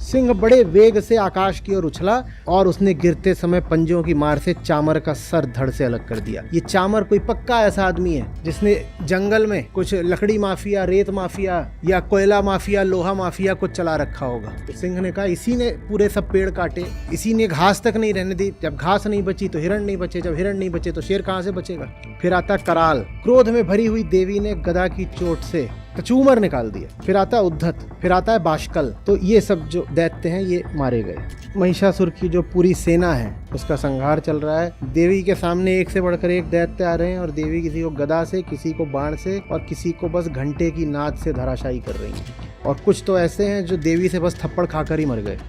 सिंह बड़े वेग से आकाश की ओर उछला और उसने गिरते समय पंजों की मार से चामर का सर धड़ से अलग कर दिया। ये चामर कोई पक्का ऐसा आदमी है जिसने जंगल में कुछ लकड़ी माफिया, रेत माफिया या कोयला माफिया, लोहा माफिया को चला रखा होगा। तो सिंह ने कहा इसी ने पूरे सब पेड़ काटे, इसी ने घास तक नहीं रहने दी। जब घास नहीं बची तो हिरण नहीं बचे, जब हिरण नहीं बचे तो शेर कहां से बचेगा। फिर आता कराल, क्रोध में भरी हुई देवी ने गदा की चोट से कचूमर निकाल दिया। फिर आता उद्धत, फिर आता है बाष्कल। तो ये सब जो दैत्य हैं ये मारे गए। महिषासुर की जो पूरी सेना है उसका संहार चल रहा है। देवी के सामने एक से बढ़कर एक दैत्य आ रहे हैं और देवी किसी को गदा से, किसी को बाण से और किसी को बस घंटे की नाद से धराशायी कर रही है। और कुछ तो ऐसे हैं जो देवी से बस थप्पड़ खाकर ही मर गए।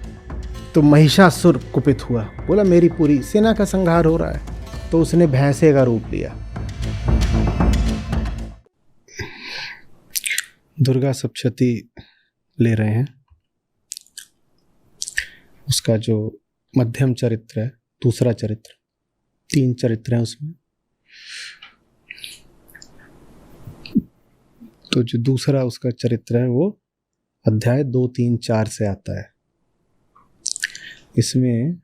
तो महिषासुर कुपित हुआ, बोला मेरी पूरी सेना का संहार हो रहा है। तो उसने भैंसे का रूप लिया। दुर्गा सप्तशती ले रहे हैं। उसका जो मध्यम चरित्र है, दूसरा चरित्र, 3 चरित्र हैं उसमें। तो जो दूसरा उसका चरित्र है वो अध्याय 2, 3, 4 से आता है। इसमें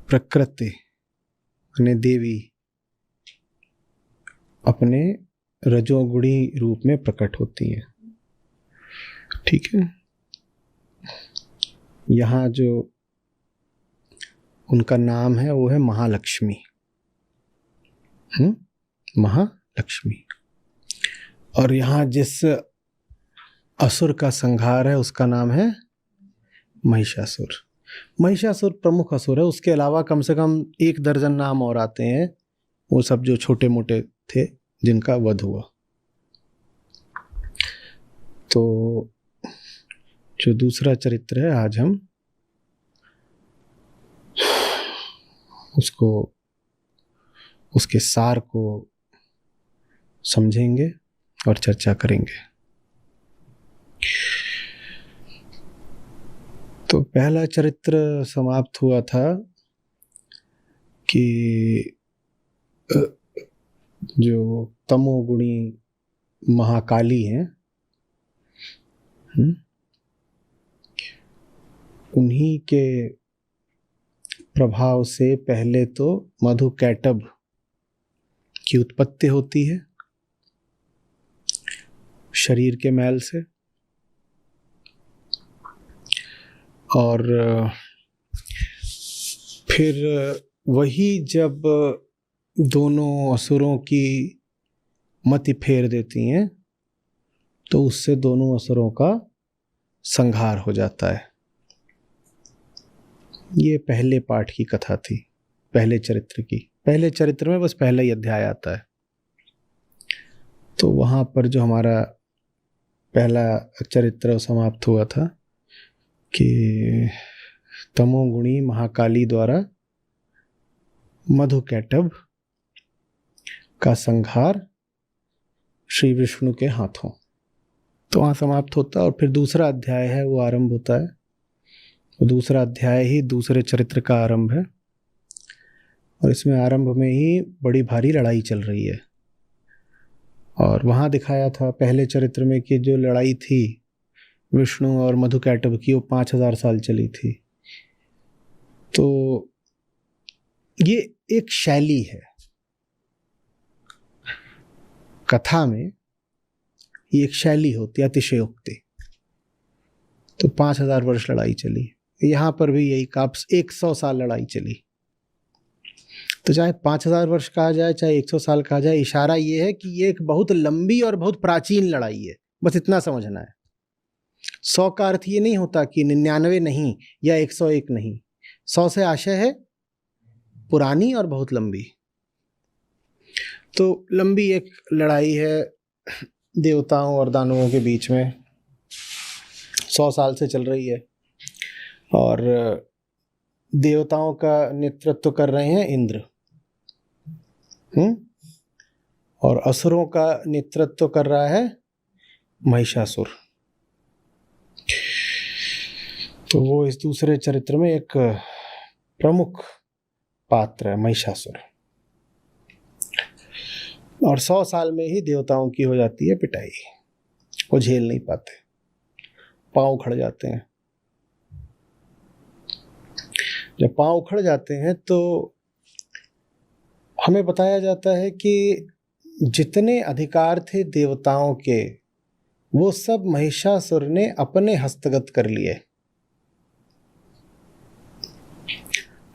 प्रकृति यानी देवी अपने रजोगुणी रूप में प्रकट होती है। ठीक है। यहाँ जो उनका नाम है वो है महालक्ष्मी। महालक्ष्मी। और यहाँ जिस असुर का संहार है उसका नाम है महिषासुर। महिषासुर प्रमुख असुर है। उसके अलावा कम से कम 1 दर्जन नाम और आते हैं, वो सब जो छोटे मोटे थे जिनका वध हुआ। तो जो दूसरा चरित्र है आज हम उसको, उसके सार को समझेंगे और चर्चा करेंगे। तो पहला चरित्र समाप्त हुआ था कि जो तमोगुणी महाकाली हैं, उन्हीं के प्रभाव से पहले तो मधुकैटभ की उत्पत्ति होती है शरीर के मैल से, और फिर वही जब दोनों असुरों की मति फेर देती हैं तो उससे दोनों असुरों का संहार हो जाता है। ये पहले पाठ की कथा थी, पहले चरित्र की। पहले चरित्र में बस पहला ही अध्याय आता है। तो वहां पर जो हमारा पहला चरित्र समाप्त हुआ था कि तमोगुणी महाकाली द्वारा मधुकैटभ का संहार श्री विष्णु के हाथों। तो वहाँ समाप्त होता है और फिर दूसरा अध्याय है वो आरंभ होता है। वो दूसरा अध्याय ही दूसरे चरित्र का आरंभ है और इसमें आरंभ में ही बड़ी भारी लड़ाई चल रही है। और वहाँ दिखाया था पहले चरित्र में कि जो लड़ाई थी विष्णु और मधुकैटभ की वो 5000 साल चली थी। तो ये एक शैली है कथा में, ये एक शैली होती है अतिशयोक्ति। तो 5000 वर्ष लड़ाई चली। यहाँ पर भी यही 100 साल लड़ाई चली। तो चाहे 5000 वर्ष कहा जाए चाहे 100 साल कहा जाए, इशारा ये है कि ये एक बहुत लंबी और बहुत प्राचीन लड़ाई है। बस इतना समझना है। 100 का अर्थ ये नहीं होता कि 99 नहीं या 101 नहीं। 100 से आशय है पुरानी और बहुत लंबी। तो लंबी एक लड़ाई है देवताओं और दानवों के बीच में, 100 साल से चल रही है। और देवताओं का नेतृत्व कर रहे हैं इंद्र, और असुरों का नेतृत्व कर रहा है महिषासुर। तो वो इस दूसरे चरित्र में एक प्रमुख पात्र है महिषासुर। और 100 साल में ही देवताओं की हो जाती है पिटाई। वो झेल नहीं पाते, पांव खड़ जाते हैं। जब पांव उखड़ जाते हैं तो हमें बताया जाता है कि जितने अधिकार थे देवताओं के वो सब महिषासुर ने अपने हस्तगत कर लिए।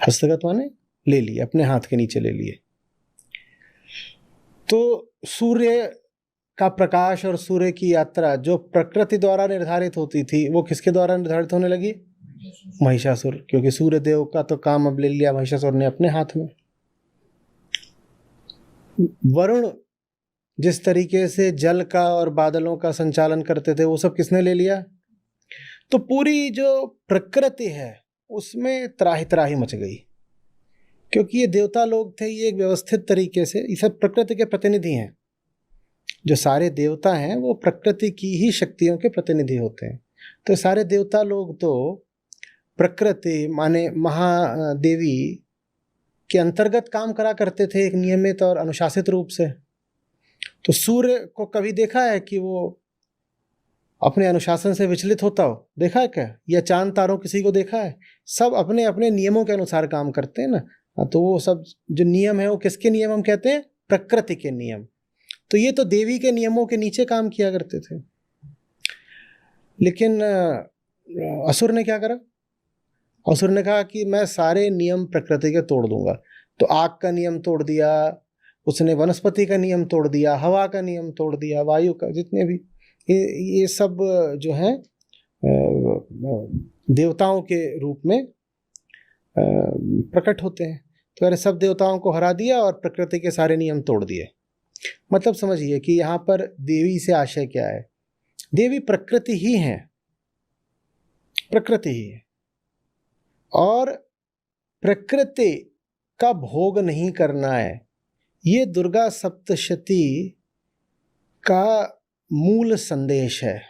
हस्तगत माने ले लिए, अपने हाथ के नीचे ले लिए। तो सूर्य का प्रकाश और सूर्य की यात्रा जो प्रकृति द्वारा निर्धारित होती थी वो किसके द्वारा निर्धारित होने लगी? महिषासुर, क्योंकि सूर्य देव का तो काम अब ले लिया महिषासुर ने अपने हाथ में। वरुण जिस तरीके से जल का और बादलों का संचालन करते थे वो सब किसने ले लिया? तो पूरी जो प्रकृति है उसमें त्राही त्राही मच गई, क्योंकि ये देवता लोग थे, ये एक व्यवस्थित तरीके से, ये सब प्रकृति के प्रतिनिधि हैं। जो सारे देवता हैं वो प्रकृति की ही शक्तियों के प्रतिनिधि होते हैं। तो सारे देवता लोग तो प्रकृति माने महादेवी के अंतर्गत काम करा करते थे एक नियमित और अनुशासित रूप से। तो सूर्य को कभी देखा है कि वो अपने अनुशासन से विचलित होता हो? देखा है क्या? या चांद तारों किसी को देखा है? सब अपने अपने नियमों के अनुसार काम करते हैं ना। तो वो सब जो नियम है वो किसके नियम हम कहते हैं? प्रकृति के नियम। तो ये तो देवी के नियमों के नीचे काम किया करते थे। लेकिन असुर ने क्या करा? असुर ने कहा कि मैं सारे नियम प्रकृति के तोड़ दूंगा। तो आग का नियम तोड़ दिया उसने, वनस्पति का नियम तोड़ दिया, हवा का नियम तोड़ दिया, वायु का, जितने भी ये सब जो है देवताओं के रूप में प्रकट होते हैं। तो अरे सब देवताओं को हरा दिया और प्रकृति के सारे नियम तोड़ दिए। मतलब समझिए कि यहाँ पर देवी से आशय क्या है? देवी प्रकृति ही है, प्रकृति ही है, और प्रकृति का भोग नहीं करना है। ये दुर्गा सप्तशती का मूल संदेश है।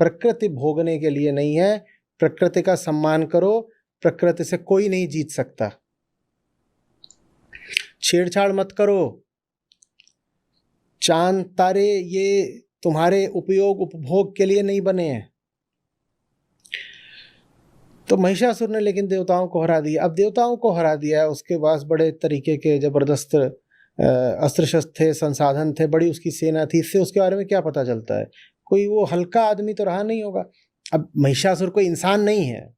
प्रकृति भोगने के लिए नहीं है। प्रकृति का सम्मान करो, प्रकृति से कोई नहीं जीत सकता। छेड़छाड़ मत करो। चांद तारे ये तुम्हारे उपयोग उपभोग के लिए नहीं बने हैं। तो महिषासुर ने लेकिन देवताओं को हरा दिया। अब देवताओं को हरा दिया है, उसके पास बड़े तरीके के जबरदस्त अस्त्र शस्त्र थे, संसाधन थे, बड़ी उसकी सेना थी। इससे उसके बारे में क्या पता चलता है? कोई वो हल्का आदमी तो रहा नहीं होगा। अब महिषासुर कोई इंसान नहीं है,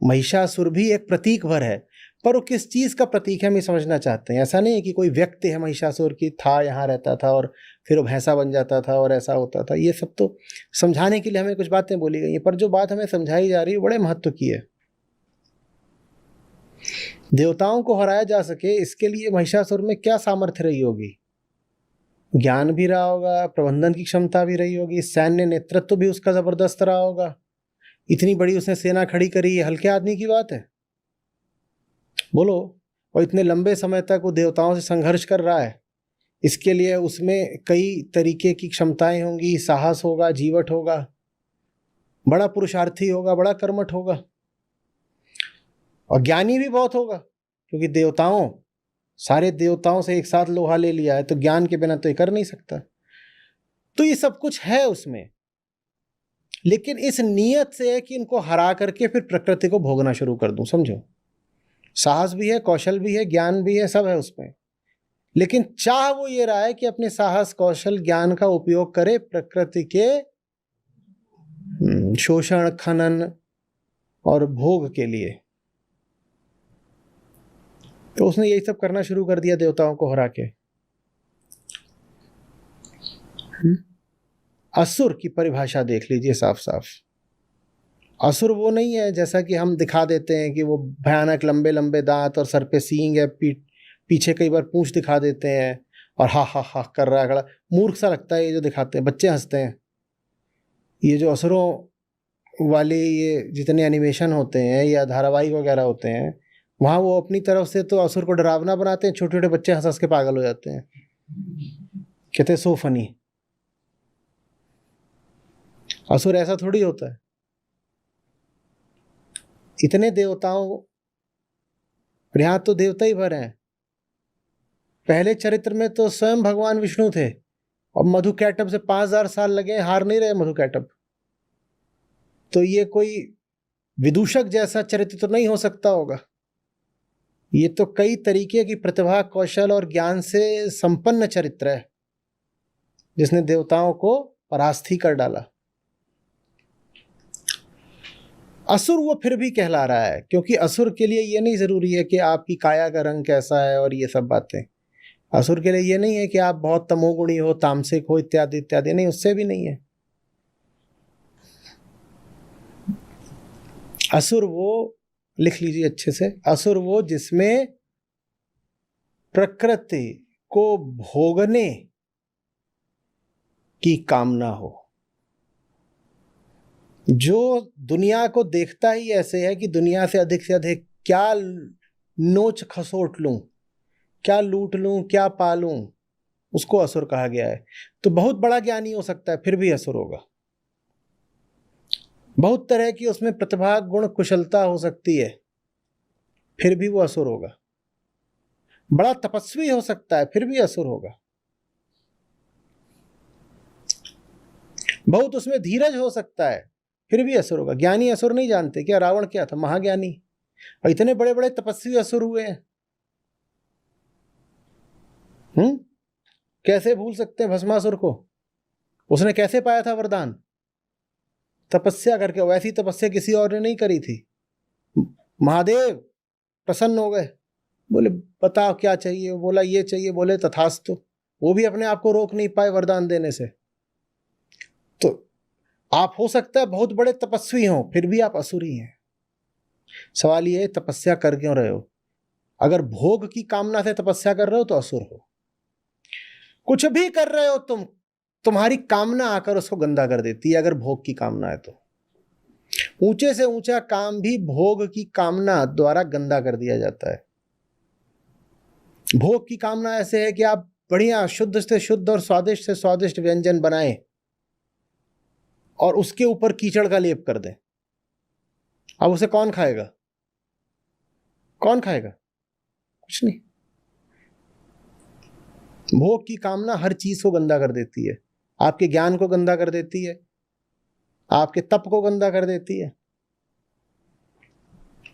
महिषासुर भी एक प्रतीक भर है, पर वो किस चीज़ का प्रतीक है हम ये समझना चाहते हैं। ऐसा नहीं है कि कोई व्यक्ति है महिषासुर की, था, यहाँ रहता था और फिर वो भैंसा बन जाता था और ऐसा होता था। ये सब तो समझाने के लिए हमें कुछ बातें बोली गई हैं, पर जो बात हमें समझाई जा रही है बड़े महत्व की है। देवताओं को हराया जा सके इसके लिए महिषासुर में क्या सामर्थ्य रही होगी? ज्ञान भी रहा होगा, प्रबंधन की क्षमता भी रही होगी, सैन्य नेतृत्व भी उसका जबरदस्त रहा होगा। इतनी बड़ी उसने सेना खड़ी करी, ये हल्के आदमी की बात है? बोलो। और इतने लंबे समय तक वो देवताओं से संघर्ष कर रहा है, इसके लिए उसमें कई तरीके की क्षमताएं होंगी, साहस होगा, जीवट होगा, बड़ा पुरुषार्थी होगा, बड़ा कर्मठ होगा, और ज्ञानी भी बहुत होगा, क्योंकि देवताओं, सारे देवताओं से एक साथ लोहा ले लिया है, तो ज्ञान के बिना तो ये कर नहीं सकता। तो ये सब कुछ है उसमें, लेकिन इस नियत से है कि इनको हरा करके फिर प्रकृति को भोगना शुरू कर दूं। समझो, साहस भी है, कौशल भी है, ज्ञान भी है, सब है उसमें, लेकिन चाह वो ये रहा है कि अपने साहस, कौशल, ज्ञान का उपयोग करे प्रकृति के शोषण, खनन और भोग के लिए। तो उसने यही सब करना शुरू कर दिया देवताओं को हरा के। असुर की परिभाषा देख लीजिए साफ साफ। असुर वो नहीं है जैसा कि हम दिखा देते हैं कि वो भयानक लंबे लंबे दांत और सर पे सींग है, पीछे कई बार पूंछ दिखा देते हैं और हा हा हा कर रहा है खड़ा। मूर्ख सा लगता है ये जो दिखाते हैं, बच्चे हंसते हैं। ये जो असुरों वाले ये जितने एनिमेशन होते हैं या धारावाहिक वगैरह होते हैं, वहाँ वो अपनी तरफ से तो असुर को डरावना बनाते हैं, छोटे छोटे बच्चे हंस हंस के पागल हो जाते हैं, कहते हैं सो फनी। असुर ऐसा थोड़ी होता है। इतने देवताओं, यहाँ तो देवता ही भर हैं। पहले चरित्र में तो स्वयं भगवान विष्णु थे और मधुकैटभ से 5000 साल लगे, हार नहीं रहे मधुकैटभ। तो ये कोई विदूषक जैसा चरित्र तो नहीं हो सकता होगा। ये तो कई तरीके की प्रतिभा, कौशल और ज्ञान से संपन्न चरित्र है, जिसने देवताओं को परास्त ही कर डाला। असुर वो फिर भी कहला रहा है, क्योंकि असुर के लिए ये नहीं जरूरी है कि आपकी काया का रंग कैसा है और ये सब बातें। असुर के लिए ये नहीं है कि आप बहुत तमोगुणी हो, तामसिक हो, इत्यादि इत्यादि, नहीं, उससे भी नहीं है। असुर वो, लिख लीजिए अच्छे से, असुर वो जिसमें प्रकृति को भोगने की कामना हो, जो दुनिया को देखता ही ऐसे है कि दुनिया से अधिक क्या नोच खसोट लूं, क्या लूट लूं, क्या पालूं, उसको असुर कहा गया है। तो बहुत बड़ा ज्ञानी हो सकता है, फिर भी असुर होगा। बहुत तरह की उसमें प्रतिभा, गुण, कुशलता हो सकती है, फिर भी वो असुर होगा। बड़ा तपस्वी हो सकता है, फिर भी असुर होगा। बहुत उसमें धीरज हो सकता है, फिर भी असुर होगा। ज्ञानी असुर नहीं जानते क्या? रावण क्या था? महाज्ञानी, और इतने बड़े बड़े तपस्वी असुर हुए हैं। कैसे भूल सकते हैं भस्मासुर को? उसने कैसे पाया था वरदान? तपस्या करके। वैसी तपस्या किसी और ने नहीं करी थी। महादेव प्रसन्न हो गए, बोले बताओ क्या चाहिए? बोला ये चाहिए, बोले तथास्तु। वो भी अपने आप को रोक नहीं पाए वरदान देने से। तो आप हो सकता है बहुत बड़े तपस्वी हो, फिर भी आप असुरी हैं। सवाल ये है, तपस्या कर क्यों रहे हो? अगर भोग की कामना से तपस्या कर रहे हो तो असुर हो। कुछ भी कर रहे हो तुम, तुम्हारी कामना आकर उसको गंदा कर देती है, अगर भोग की कामना है तो। ऊंचे से ऊंचा काम भी भोग की कामना द्वारा गंदा कर दिया जाता है। भोग की कामना ऐसे है कि आप बढ़िया शुद्ध से शुद्ध और स्वादिष्ट से स्वादिष्ट व्यंजन बनाएं और उसके ऊपर कीचड़ का लेप कर दें। अब उसे कौन खाएगा? कौन खाएगा? कुछ नहीं। भोग की कामना हर चीज को गंदा कर देती है। आपके ज्ञान को गंदा कर देती है, आपके तप को गंदा कर देती है,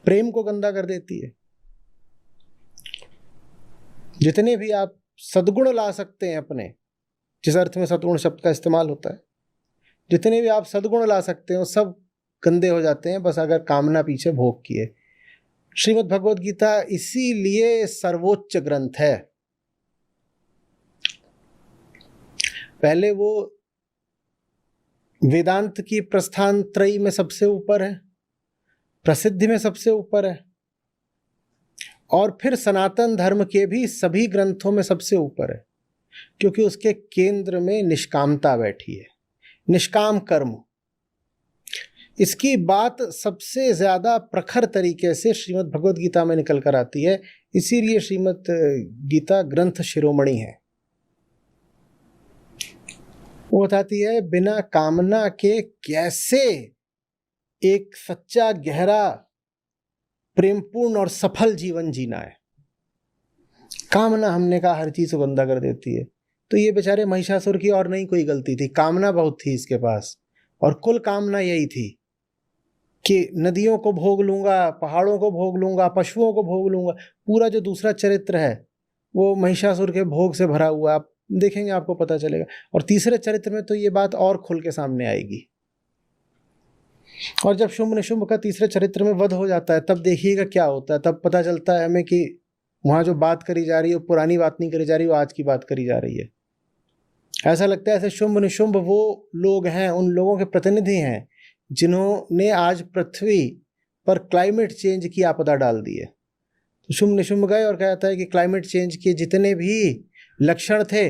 प्रेम को गंदा कर देती है। जितने भी आप सद्गुण ला सकते हैं अपने, जिस अर्थ में सद्गुण शब्द का इस्तेमाल होता है, जितने भी आप सद्गुण ला सकते हो सब गंदे हो जाते हैं, बस अगर कामना पीछे भोग की है। श्रीमद् भगवद गीता इसीलिए सर्वोच्च ग्रंथ है। पहले वो वेदांत की प्रस्थान त्रयी में सबसे ऊपर है, प्रसिद्धि में सबसे ऊपर है, और फिर सनातन धर्म के भी सभी ग्रंथों में सबसे ऊपर है, क्योंकि उसके केंद्र में निष्कामता बैठी है, निष्काम कर्म। इसकी बात सबसे ज्यादा प्रखर तरीके से श्रीमद् भगवद गीता में निकल कर आती है। इसीलिए श्रीमद् गीता ग्रंथ शिरोमणि है। वो बताती है बिना कामना के कैसे एक सच्चा, गहरा, प्रेमपूर्ण और सफल जीवन जीना है। कामना, हमने कहा, हर चीज को गंदा कर देती है। तो ये बेचारे महिषासुर की और नहीं कोई गलती थी, कामना बहुत थी इसके पास, और कुल कामना यही थी कि नदियों को भोग लूंगा, पहाड़ों को भोग लूंगा, पशुओं को भोग लूंगा। पूरा जो दूसरा चरित्र है वो महिषासुर के भोग से भरा हुआ, आप देखेंगे आपको पता चलेगा। और तीसरे चरित्र में तो ये बात और खुल के सामने आएगी। और जब शुंभ निशुंभ का तीसरे चरित्र में वध हो जाता है, तब देखिएगा क्या होता है। तब पता चलता है हमें कि वहां जो बात करी जा रही है वो पुरानी बात नहीं करी जा रही, वो आज की बात करी जा रही है। ऐसा लगता है ऐसे शुंभ निशुंभ वो लोग हैं, उन लोगों के प्रतिनिधि हैं जिन्होंने आज पृथ्वी पर क्लाइमेट चेंज की आपदा डाल दी है। तो शुंभ निशुंभ गए और कहता है कि क्लाइमेट चेंज के जितने भी लक्षण थे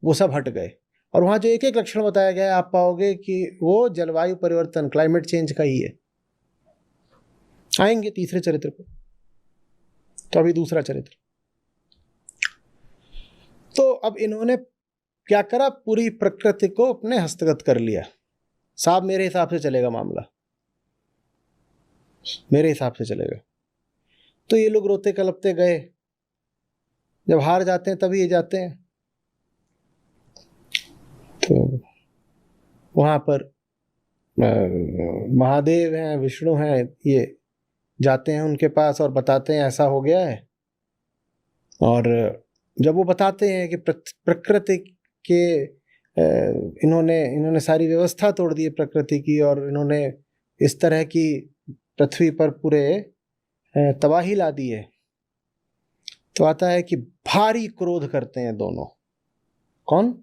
वो सब हट गए। और वहाँ जो एक एक लक्षण बताया गया है, आप पाओगे कि वो जलवायु परिवर्तन, क्लाइमेट चेंज का ही है। आएंगे तीसरे चरित्र पर। तो अभी दूसरा चरित्र। तो अब इन्होंने क्या करा? पूरी प्रकृति को अपने हस्तगत कर लिया। साहब मेरे हिसाब से चलेगा मामला, मेरे हिसाब से चलेगा। तो ये लोग रोते कलपते गए। जब हार जाते हैं तभी ये जाते हैं। तो वहां पर महादेव हैं, विष्णु हैं, ये जाते हैं उनके पास और बताते हैं ऐसा हो गया है, और जब वो बताते हैं कि प्रकृति के इन्होंने सारी व्यवस्था तोड़ दी प्रकृति की, और इन्होंने इस तरह की पृथ्वी पर पूरे तबाही ला दी है, तो आता है कि भारी क्रोध करते हैं दोनों। कौन?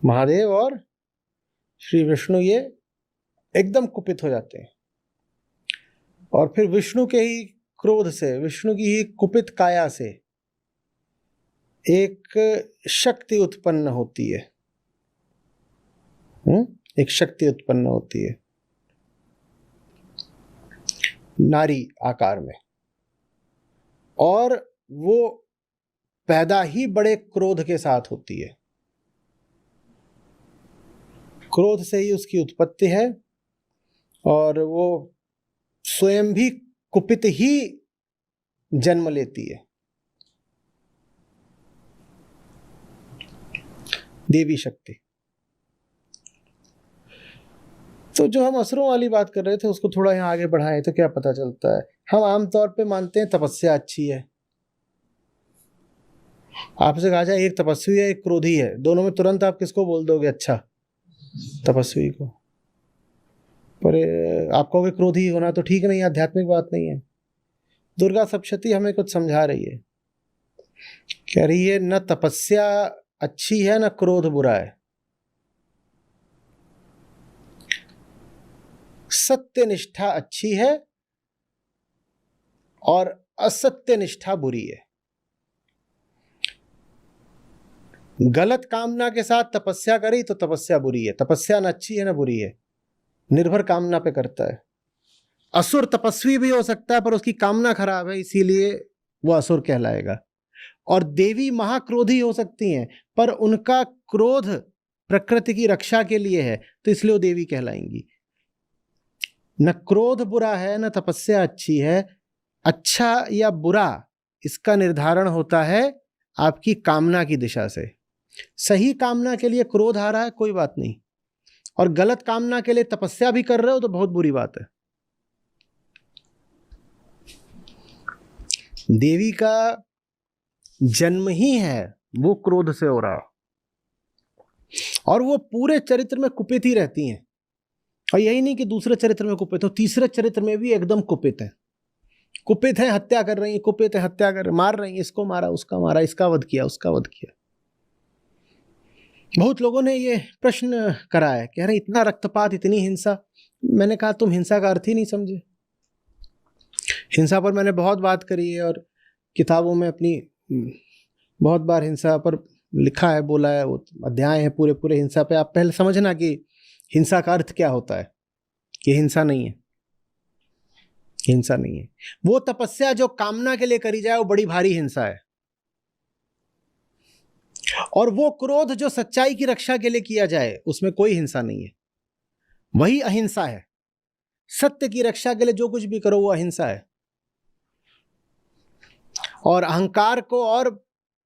महादेव और श्री विष्णु, ये एकदम कुपित हो जाते हैं। और फिर विष्णु के ही क्रोध से, विष्णु की ही कुपित काया से एक शक्ति उत्पन्न होती है। एक शक्ति उत्पन्न होती है नारी आकार में, और वो पैदा ही बड़े क्रोध के साथ होती है। क्रोध से ही उसकी उत्पत्ति है, और वो स्वयं भी कुपित ही जन्म लेती है, देवी शक्ति। तो जो हम असुरों वाली बात कर रहे थे उसको थोड़ा यहाँ आगे बढ़ाएं तो क्या पता चलता है। हम आमतौर पे मानते हैं तपस्या अच्छी है। आपसे कहा जाए एक तपस्वी है एक क्रोधी है, दोनों में तुरंत आप किसको बोल दोगे? अच्छा, तपस्वी को। पर आप कहोगे क्रोधी होना तो ठीक नहीं, आध्यात्मिक बात नहीं है। दुर्गा सप्तशती हमें कुछ समझा रही है, कह रही है न तपस्या अच्छी है न क्रोध बुरा है। सत्य निष्ठा अच्छी है और असत्य निष्ठा बुरी है। गलत कामना के साथ तपस्या करी तो तपस्या बुरी है। तपस्या न अच्छी है न बुरी है, निर्भर कामना पे करता है। असुर तपस्वी भी हो सकता है पर उसकी कामना खराब है, इसीलिए वो असुर कहलाएगा। और देवी महाक्रोधी हो सकती हैं पर उनका क्रोध प्रकृति की रक्षा के लिए है, तो इसलिए वो देवी कहलाएंगी। न क्रोध बुरा है न तपस्या अच्छी है। अच्छा या बुरा इसका निर्धारण होता है आपकी कामना की दिशा से। सही कामना के लिए क्रोध आ रहा है कोई बात नहीं, और गलत कामना के लिए तपस्या भी कर रहे हो तो बहुत बुरी बात है। देवी का जन्म ही है वो क्रोध से हो रहा, और वो पूरे चरित्र में कुपित ही रहती हैं। और यही नहीं कि दूसरे चरित्र में कुपित हो, तीसरे चरित्र में भी एकदम कुपित है। कुपित है, हत्या कर रही है, कुपित है, हत्या कर मार रही है, इसको मारा उसका मारा, इसका वध किया उसका वध किया। बहुत लोगों ने ये प्रश्न करा है, कह रहे इतना रक्तपात इतनी हिंसा। मैंने कहा तुम हिंसा का अर्थ ही नहीं समझे। हिंसा पर मैंने बहुत बात करी है और किताबों में अपनी बहुत बार हिंसा पर लिखा है, बोला है, वो अध्याय है पूरे पूरे हिंसा पे। आप पहले समझना कि हिंसा का अर्थ क्या होता है। ये हिंसा नहीं है, हिंसा नहीं है। वो तपस्या जो कामना के लिए करी जाए वो बड़ी भारी हिंसा है, और वो क्रोध जो सच्चाई की रक्षा के लिए किया जाए उसमें कोई हिंसा नहीं है, वही अहिंसा है। सत्य की रक्षा के लिए जो कुछ भी करो वो अहिंसा है, और अहंकार को और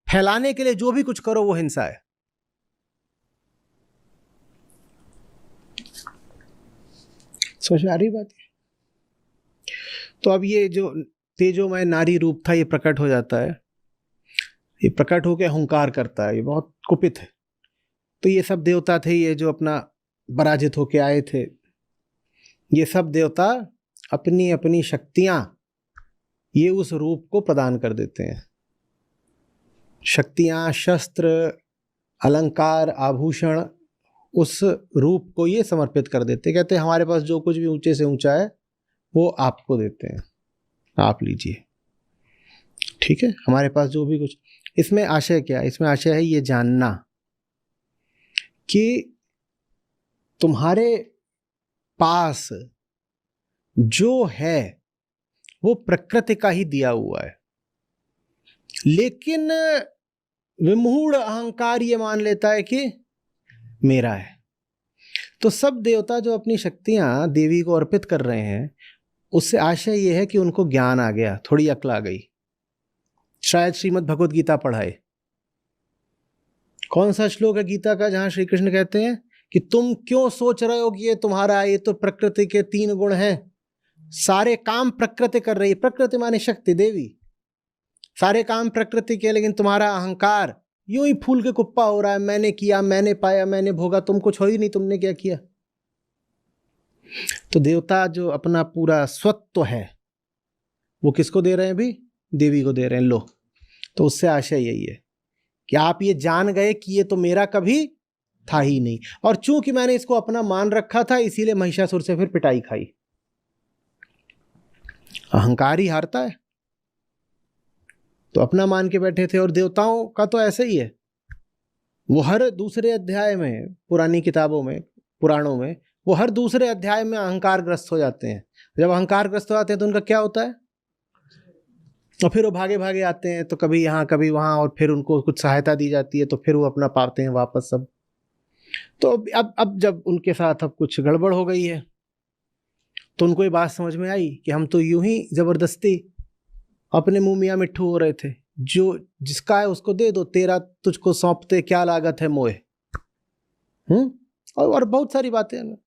फैलाने के लिए जो भी कुछ करो वो हिंसा है। समझ में आ रही बात है? तो अब ये जो तेजोमय नारी रूप था ये प्रकट हो जाता है, ये प्रकट होकर अहंकार करता है, ये बहुत कुपित है। तो ये सब देवता थे, ये जो अपना पराजित होके आए थे, ये सब देवता अपनी अपनी शक्तियां ये उस रूप को प्रदान कर देते हैं। शक्तियां, शस्त्र, अलंकार, आभूषण उस रूप को ये समर्पित कर देते, कहते हैं हमारे पास जो कुछ भी ऊंचे से ऊंचा है वो आपको देते हैं, आप लीजिए, ठीक है। हमारे पास जो भी कुछ, इसमें आशय क्या है? इसमें आशय है ये जानना कि तुम्हारे पास जो है वो प्रकृति का ही दिया हुआ है, लेकिन विमूढ़ अहंकार ये मान लेता है कि मेरा है। तो सब देवता जो अपनी शक्तियां देवी को अर्पित कर रहे हैं, उससे आशय ये है कि उनको ज्ञान आ गया, थोड़ी अक्ल आ गई। शायद श्रीमद् भगवद गीता पढ़ाए। कौन सा श्लोक है गीता का जहां श्री कृष्ण कहते हैं कि तुम क्यों सोच रहे हो कि ये तुम्हारा, ये तो प्रकृति के 3 गुण हैं, सारे काम प्रकृति कर रही है, प्रकृति माने शक्ति, देवी, सारे काम प्रकृति के, लेकिन तुम्हारा अहंकार यूं ही फूल के कुप्पा हो रहा है, मैंने किया, मैंने पाया, मैंने भोगा, तुम कुछ हो ही नहीं, तुमने क्या किया। तो देवता जो अपना पूरा स्वत्व है वो किसको दे रहे हैं अभी? देवी को दे रहे हैं। लो, तो उससे आशय यही है कि आप ये जान गए कि ये तो मेरा कभी था ही नहीं, और चूंकि मैंने इसको अपना मान रखा था इसीलिए महिषासुर से फिर पिटाई खाई। अहंकार ही हारता है। तो अपना मान के बैठे थे। और देवताओं का तो ऐसे ही है, वो हर दूसरे अध्याय में, पुरानी किताबों में, पुराणों में, वो हर दूसरे अध्याय में अहंकार ग्रस्त हो जाते हैं। जब अहंकार ग्रस्त हो जाते हैं तो उनका क्या होता है, और फिर वो भागे भागे आते हैं, तो कभी यहाँ कभी वहाँ, और फिर उनको कुछ सहायता दी जाती है तो फिर वो अपना पाते हैं वापस सब। तो अब जब उनके साथ अब कुछ गड़बड़ हो गई है तो उनको ये बात समझ में आई कि हम तो यूं ही जबरदस्ती अपने मुंह मियाँ मिट्ठू हो रहे थे, जो जिसका है उसको दे दो, तेरा तुझको सौंपते क्या लागत है मोए। और बहुत सारी बातें हैं।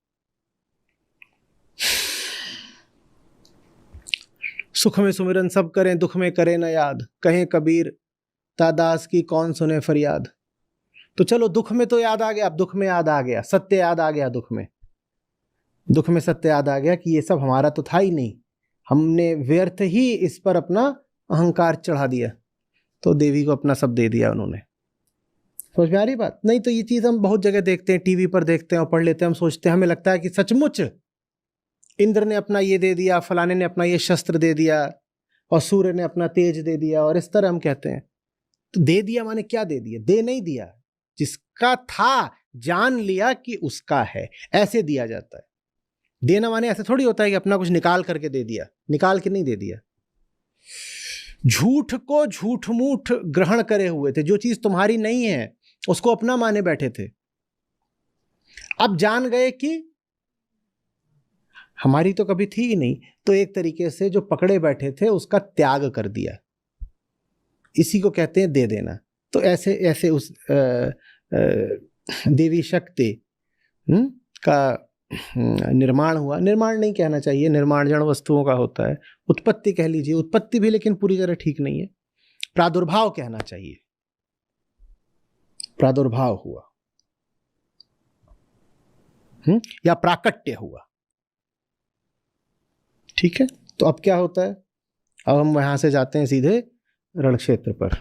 सुख में सुमिरन सब करें, दुख में करें न याद, कहें कबीर तादास की कौन सुने फरियाद। तो चलो दुख में तो याद आ गया, अब दुख में याद आ गया, सत्य याद आ गया, दुख में सत्य याद आ गया कि ये सब हमारा तो था ही नहीं, हमने व्यर्थ ही इस पर अपना अहंकार चढ़ा दिया। तो देवी को अपना सब दे दिया उन्होंने। समझ में आ रही बात? नहीं तो ये चीज़ हम बहुत जगह देखते हैं, टीवी पर देखते हैं और पढ़ लेते हैं, हम सोचते हैं, हमें लगता है कि सचमुच इंद्र ने अपना ये दे दिया, फलाने ने अपना ये शस्त्र दे दिया, और सूर्य ने अपना तेज दे दिया, और इस तरह हम कहते हैं। तो दे दिया माने क्या दे दिया? दे नहीं दिया, जिसका था जान लिया कि उसका है, ऐसे दिया जाता है। देना माने ऐसे थोड़ी होता है कि अपना कुछ निकाल करके दे दिया, निकाल के नहीं दे दिया। झूठ को झूठ मूठ ग्रहण करे हुए थे, जो चीज तुम्हारी नहीं है उसको अपना माने बैठे थे। अब जान गए कि हमारी तो कभी थी ही नहीं, तो एक तरीके से जो पकड़े बैठे थे उसका त्याग कर दिया। इसी को कहते हैं दे देना। तो ऐसे ऐसे उस देवी शक्ति का निर्माण हुआ। निर्माण नहीं कहना चाहिए, निर्माण जड़ वस्तुओं का होता है, उत्पत्ति कह लीजिए, उत्पत्ति भी लेकिन पूरी तरह ठीक नहीं है, प्रादुर्भाव कहना चाहिए। प्रादुर्भाव हुआ या प्राकट्य हुआ, ठीक है। तो अब क्या होता है, अब हम यहां से जाते हैं सीधे रण क्षेत्र पर।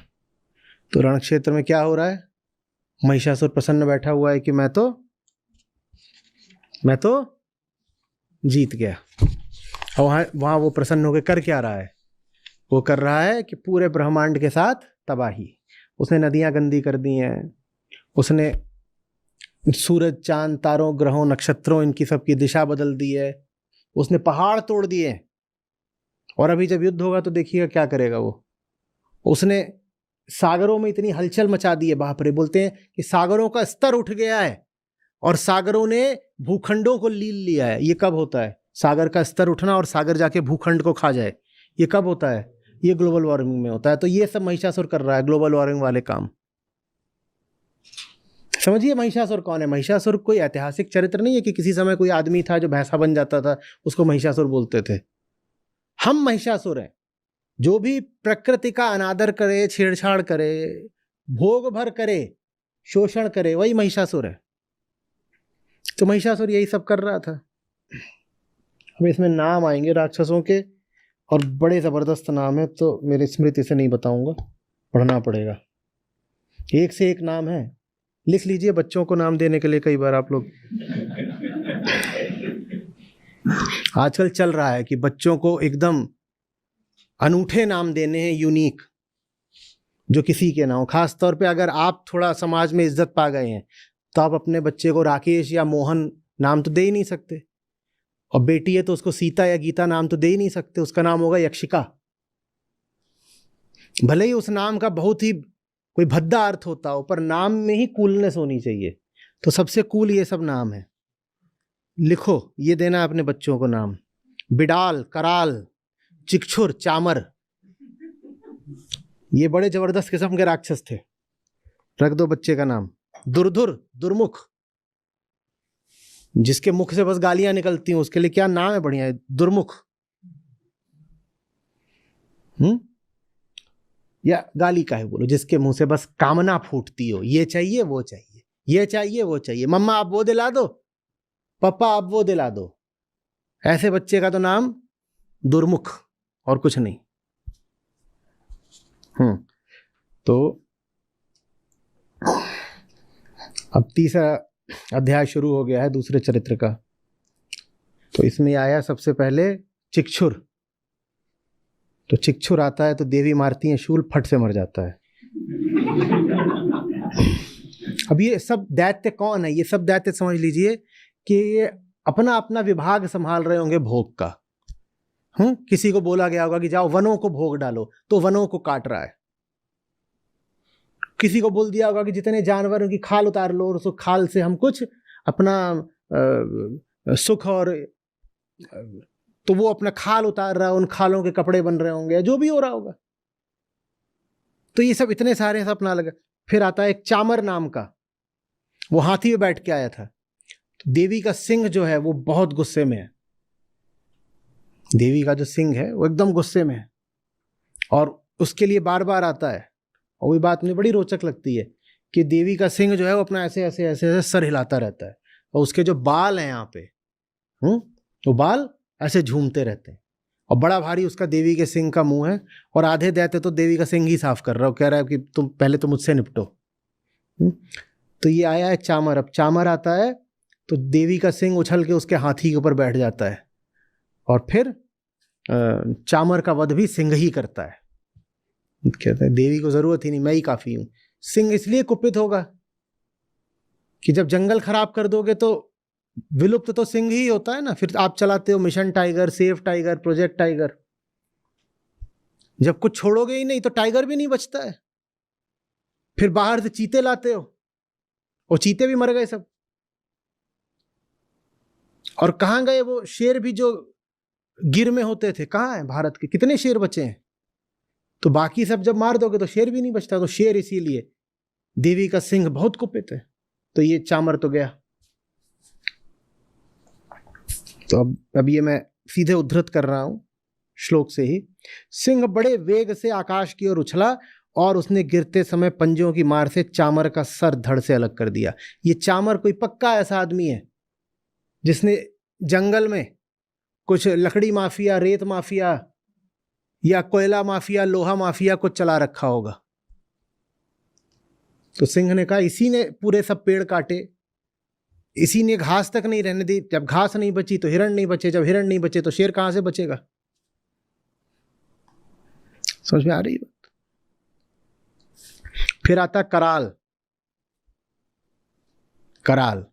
तो रण क्षेत्र में क्या हो रहा है, महिषासुर प्रसन्न बैठा हुआ है कि मैं तो जीत गया। और वहां वो प्रसन्न होकर कर क्या रहा है, वो कर रहा है कि पूरे ब्रह्मांड के साथ तबाही। उसने नदियां गंदी कर दी हैं, उसने सूरज चांद तारों ग्रहों नक्षत्रों इनकी सबकी दिशा बदल दी है, उसने पहाड़ तोड़ दिए। और अभी जब युद्ध होगा तो देखिएगा क्या करेगा वो। उसने सागरों में इतनी हलचल मचा दी है, बाप रे, बोलते हैं कि सागरों का स्तर उठ गया है और सागरों ने भूखंडों को लील लिया है। ये कब होता है, सागर का स्तर उठना और सागर जाके भूखंड को खा जाए, ये कब होता है, ये ग्लोबल वार्मिंग में होता है। तो ये सब महिषासुर कर रहा है, ग्लोबल वार्मिंग वाले काम। समझिए महिषासुर कौन है। महिषासुर कोई ऐतिहासिक चरित्र नहीं है कि किसी समय कोई आदमी था जो भैंसा बन जाता था, उसको महिषासुर बोलते थे। हम महिषासुर हैं, जो भी प्रकृति का अनादर करे, छेड़छाड़ करे, भोग भर करे, शोषण करे, वही महिषासुर है। तो महिषासुर यही सब कर रहा था। अब इसमें नाम आएंगे राक्षसों के, और बड़े जबरदस्त नाम है, तो मेरी स्मृति से नहीं बताऊंगा, पढ़ना पड़ेगा। एक से एक नाम है, लिख लीजिए बच्चों को नाम देने के लिए। कई बार आप लोग आजकल चल रहा है कि बच्चों को एकदम अनूठे नाम देने हैं, यूनिक, जो किसी के ना हो। खास तौर पे अगर आप थोड़ा समाज में इज्जत पा गए हैं तो आप अपने बच्चे को राकेश या मोहन नाम तो दे ही नहीं सकते, और बेटी है तो उसको सीता या गीता नाम तो दे ही नहीं सकते, उसका नाम होगा यक्षिका। भले ही उस नाम का बहुत ही कोई भद्दा अर्थ होता हो, पर नाम में ही कूलनेस होनी चाहिए। तो सबसे कूल ये सब नाम है। लिखो, ये देना अपने बच्चों को नाम। बिडाल, कराल, चिकछुर, चामर, ये बड़े जबरदस्त किस्म के राक्षस थे। रख दो बच्चे का नाम। दुर्धुर, दुर्मुख, जिसके मुख से बस गालियां निकलती हैं, उसके लिए क्या नाम है बढ़िया है, दुर्मुख। या गाली काहे बोलो, जिसके मुंह से बस कामना फूटती हो, ये चाहिए वो चाहिए, ये चाहिए वो चाहिए, मम्मा आप वो दिला दो, पापा आप वो दिला दो। ऐसे बच्चे का तो नाम दुर्मुख और कुछ नहीं। तो अब तीसरा अध्याय शुरू हो गया है दूसरे चरित्र का। तो इसमें आया सबसे पहले चिक्षुर। तो चिक्षुर आता है तो देवी मारती है शूल, फट से मर जाता है। अब ये सब दैत्य कौन है? ये सब दैत्य समझ लीजिए कि ये अपना अपना विभाग संभाल रहे होंगे भोग का। किसी को बोला गया होगा कि जाओ वनों को भोग डालो, तो वनों को काट रहा है। किसी को बोल दिया होगा कि जितने जानवरों की खाल उतार लो और उस खाल से हम कुछ अपना सुख, और तो वो अपना खाल उतार रहा है, उन खालों के कपड़े बन रहे होंगे, जो भी हो रहा होगा। तो ये सब इतने सारे सब अपना लगा। फिर आता है एक चामर नाम का, वो हाथी पे बैठ के आया था। तो देवी का सिंह जो है वो बहुत गुस्से में है। देवी का जो सिंह है वो एकदम गुस्से में है और उसके लिए बार बार आता है। और वही बात मुझे बड़ी रोचक लगती है कि देवी का सिंह जो है वो अपना ऐसे ऐसे ऐसे ऐसे सर हिलाता रहता है और उसके जो बाल हैं यहाँ पे, वो बाल ऐसे झूमते रहते हैं। और बड़ा भारी उसका देवी के सिंह का मुंह है और आधे दैत्य तो देवी का सिंह ही साफ कर रहा हो, कह रहा है कि तुम पहले तो मुझसे निपटो। तो ये आया है चामर। अब चामर आता है तो देवी का सिंह उछल के उसके हाथी के ऊपर बैठ जाता है और फिर चामर का वध भी सिंह ही करता है। कहता है देवी को जरूरत ही नहीं, मैं ही काफी हूं। सिंह इसलिए कुपित होगा कि जब जंगल खराब कर दोगे तो विलुप्त तो सिंह ही होता है ना। फिर आप चलाते हो mission tiger, safe tiger, project tiger. जब कुछ छोड़ोगे ही नहीं तो टाइगर भी नहीं बचता है। फिर बाहर से चीते लाते हो और चीते भी मर गए सब। और कहां गए वो शेर भी जो गिर में होते थे? कहां है भारत के? कितने शेर बचे हैं? तो बाकी सब जब मार दोगे तो शेर भी नहीं बचता। तो शेर इसीलिए देवी का सिंह बहुत कुपित है। तो ये चामर तो गया। तो अब ये मैं सीधे उद्धृत कर रहा हूं श्लोक से ही। सिंह बड़े वेग से आकाश की ओर उछला और उसने गिरते समय पंजों की मार से चामर का सर धड़ से अलग कर दिया। ये चामर कोई पक्का ऐसा आदमी है जिसने जंगल में कुछ लकड़ी माफिया, रेत माफिया या कोयला माफिया, लोहा माफिया को चला रखा होगा। तो सिंह ने कहा इसी ने पूरे सब पेड़ काटे, इसी ने घास तक नहीं रहने दी। जब घास नहीं बची तो हिरण नहीं बचे, जब हिरण नहीं बचे तो शेर कहां से बचेगा? समझ में आ रही है बात? फिर आता कराल। कराल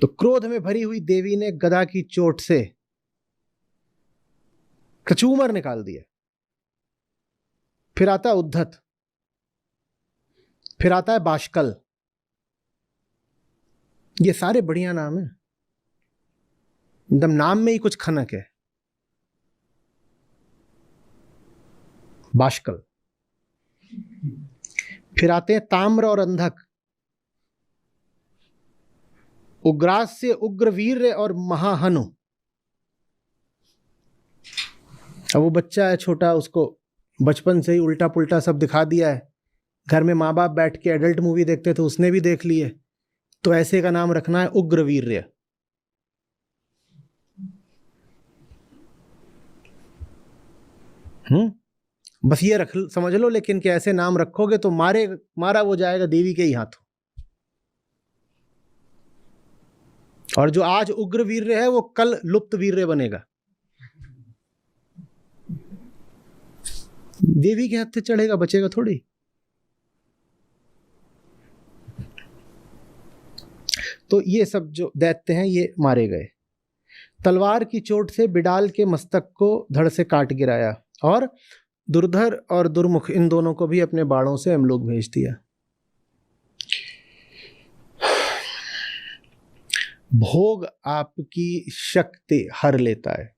तो क्रोध में भरी हुई देवी ने गदा की चोट से कचूमर निकाल दिया। फिर आता है उद्धत। फिर आता है बाष्कल। ये सारे बढ़िया नाम है, एकदम नाम में ही कुछ खनक है। बाष्कल। फिर आते हैं ताम्र और अंधक। उग्रास्य, उग्रवीर्य और महाहनु। अब वो बच्चा है छोटा, उसको बचपन से ही उल्टा पुल्टा सब दिखा दिया है। घर में माँ बाप बैठ के एडल्ट मूवी देखते थे, उसने भी देख लिए। तो ऐसे का नाम रखना है उग्रवीर्य। बस ये रख समझ लो, लेकिन कि ऐसे नाम रखोगे तो मारा वो जाएगा देवी के ही हाथों। और जो आज उग्रवीर्य है वो कल लुप्त वीर्य बनेगा। देवी के हाथ से चढ़ेगा, बचेगा थोड़ी। तो ये सब जो दैत्य हैं ये मारे गए। तलवार की चोट से बिडाल के मस्तक को धड़ से काट गिराया और दुर्धर और दुर्मुख इन दोनों को भी अपने बाणों से यमलोक भेज दिया। भोग आपकी शक्ति हर लेता है।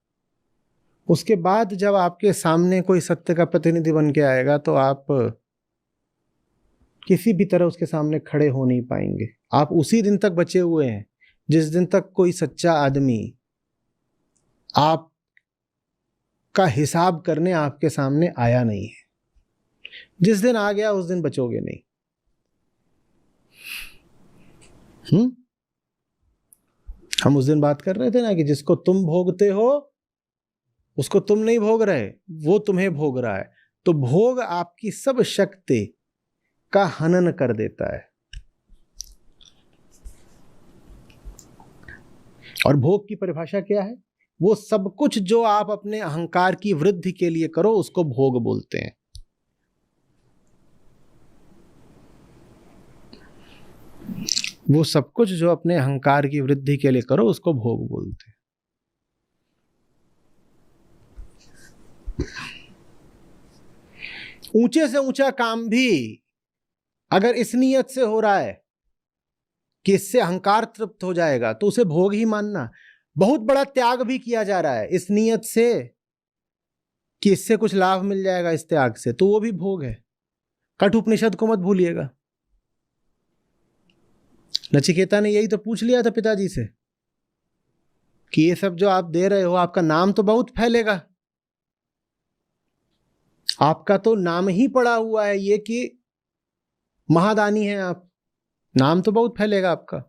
उसके बाद जब आपके सामने कोई सत्य का प्रतिनिधि बन के आएगा तो आप किसी भी तरह उसके सामने खड़े हो नहीं पाएंगे। आप उसी दिन तक बचे हुए हैं जिस दिन तक कोई सच्चा आदमी आप का हिसाब करने आपके सामने आया नहीं है। जिस दिन आ गया उस दिन बचोगे नहीं। हम उस दिन बात कर रहे थे ना कि जिसको तुम भोगते हो उसको तुम नहीं भोग रहे, वो तुम्हें भोग रहा है। तो भोग आपकी सब शक्ति का हनन कर देता है। और भोग की परिभाषा क्या है? वो सब कुछ जो आप अपने अहंकार की वृद्धि के लिए करो उसको भोग बोलते हैं। वो सब कुछ जो अपने अहंकार की वृद्धि के लिए करो उसको भोग बोलते हैं। ऊंचे से ऊंचा काम भी अगर इस नियत से हो रहा है कि इससे अहंकार तृप्त हो जाएगा तो उसे भोग ही मानना। बहुत बड़ा त्याग भी किया जा रहा है इस नियत से कि इससे कुछ लाभ मिल जाएगा इस त्याग से, तो वो भी भोग है। कठोपनिषद को मत भूलिएगा। नचिकेता ने यही तो पूछ लिया था पिताजी से कि ये सब जो आप दे रहे हो आपका नाम तो बहुत फैलेगा, आपका तो नाम ही पड़ा हुआ है ये कि महादानी हैं आप, नाम तो बहुत फैलेगा आपका,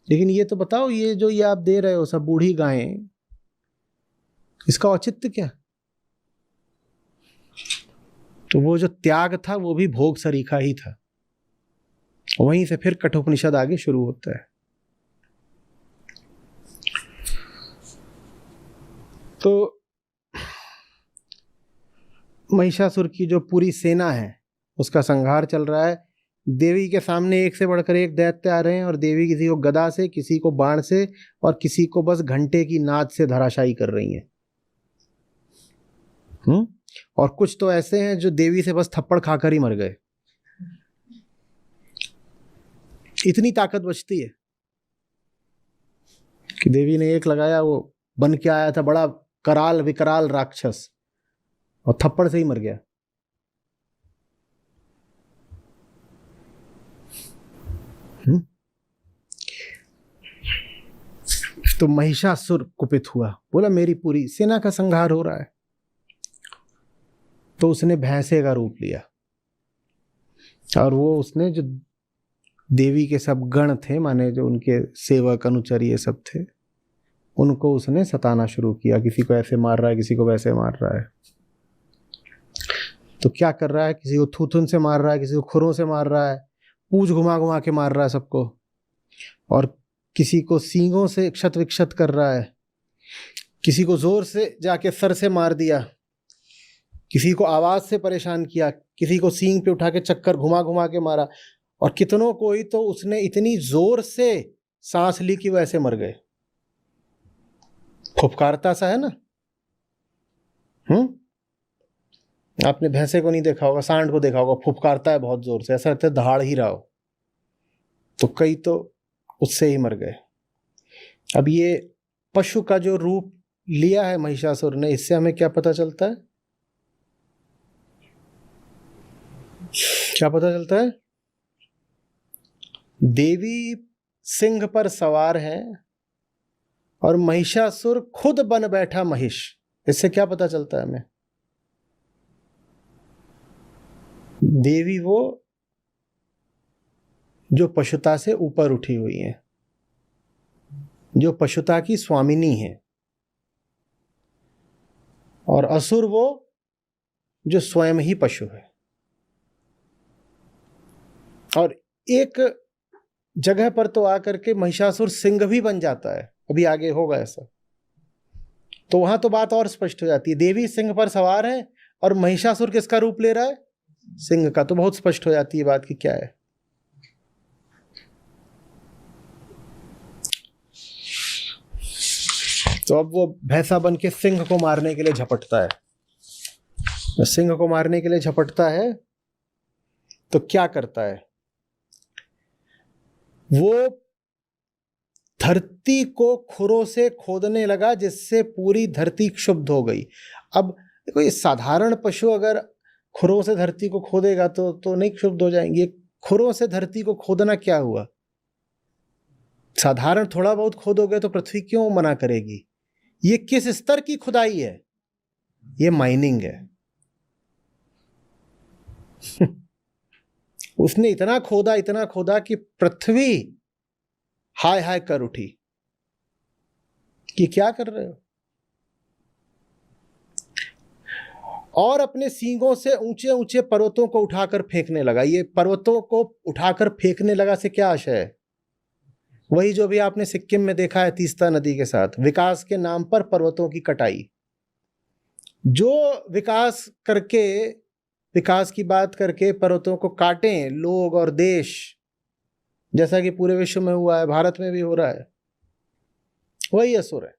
लेकिन ये तो बताओ ये जो ये आप दे रहे हो सब बूढ़ी गायें, इसका औचित्य क्या? तो वो जो त्याग था वो भी भोग सरीखा ही था। वहीं से फिर कठोपनिषद आगे शुरू होता है। तो महिषासुर की जो पूरी सेना है उसका संहार चल रहा है। देवी के सामने एक से बढ़कर एक दैत्य आ रहे हैं और देवी किसी को गदा से, किसी को बाण से और किसी को बस घंटे की नाद से धराशायी कर रही हैं। और कुछ तो ऐसे हैं जो देवी से बस थप्पड़ खाकर ही मर गए। इतनी ताकत बचती है कि देवी ने एक लगाया, वो बन के आया था बड़ा कराल विकराल राक्षस और थप्पड़ से ही मर गया। तो महिषासुर कुपित हुआ, बोला मेरी पूरी सेना का संहार हो रहा है। तो उसने भैंसे का रूप लिया और वो उसने जो देवी के सब गण थे, माने जो उनके सेवक अनुचर ये सब थे, उनको उसने सताना शुरू किया। किसी को ऐसे मार रहा है, किसी को वैसे मार रहा है। तो क्या कर रहा है, किसी को थूथुन से मार रहा है, किसी को खुरों से मार रहा है, पूंछ घुमा घुमा के मार रहा है सबको, और किसी को सींगों से क्षत विक्षत कर रहा है, किसी को जोर से जाके सर से मार दिया, किसी को आवाज से परेशान किया, किसी को सींग पे उठा के चक्कर घुमा घुमा के मारा, और कितनों को ही तो उसने इतनी जोर से सांस ली कि वो ऐसे मर गए। फुफकारता सा है ना। आपने भैंसे को नहीं देखा होगा, सांड को देखा होगा, फुफकारता है बहुत जोर से, ऐसा लगता है दहाड़ ही रहा हो। तो कई तो उससे ही मर गए। अब ये पशु का जो रूप लिया है महिषासुर ने, इससे हमें क्या पता चलता है? क्या पता चलता है? देवी सिंह पर सवार है और महिषासुर खुद बन बैठा महिष। इससे क्या पता चलता है हमें? देवी वो जो पशुता से ऊपर उठी हुई है, जो पशुता की स्वामिनी है, और असुर वो जो स्वयं ही पशु है। और एक जगह पर तो आकर के महिषासुर सिंह भी बन जाता है, अभी आगे होगा ऐसा। तो वहां तो बात और स्पष्ट हो जाती है। देवी सिंह पर सवार है और महिषासुर किसका रूप ले रहा है? सिंह का। तो बहुत स्पष्ट हो जाती है बात कि क्या है। तो अब वो भैंसा बन के सिंह को मारने के लिए झपटता है। सिंह को मारने के लिए झपटता है तो क्या करता है? वो धरती को खुरों से खोदने लगा, जिससे पूरी धरती क्षुब्ध हो गई। अब देखो, ये साधारण पशु अगर खुरों से धरती को खोदेगा तो नहीं क्षुब्ध हो जाएंगे। खुरों से धरती को खोदना क्या हुआ? साधारण थोड़ा बहुत खोदोगे तो पृथ्वी क्यों मना करेगी? ये किस स्तर की खुदाई है? ये माइनिंग है। उसने इतना खोदा कि पृथ्वी हाय हाय कर उठी कि क्या कर रहे हो, और अपने सींगों से ऊंचे ऊंचे पर्वतों को उठाकर फेंकने लगा। ये पर्वतों को उठाकर फेंकने लगा से क्या आशय है? वही जो भी आपने सिक्किम में देखा है तीस्ता नदी के साथ, विकास के नाम पर पर्वतों की कटाई। जो विकास करके, विकास की बात करके पर्वतों को काटें लोग और देश, जैसा कि पूरे विश्व में हुआ है, भारत में भी हो रहा है, वही असुर है।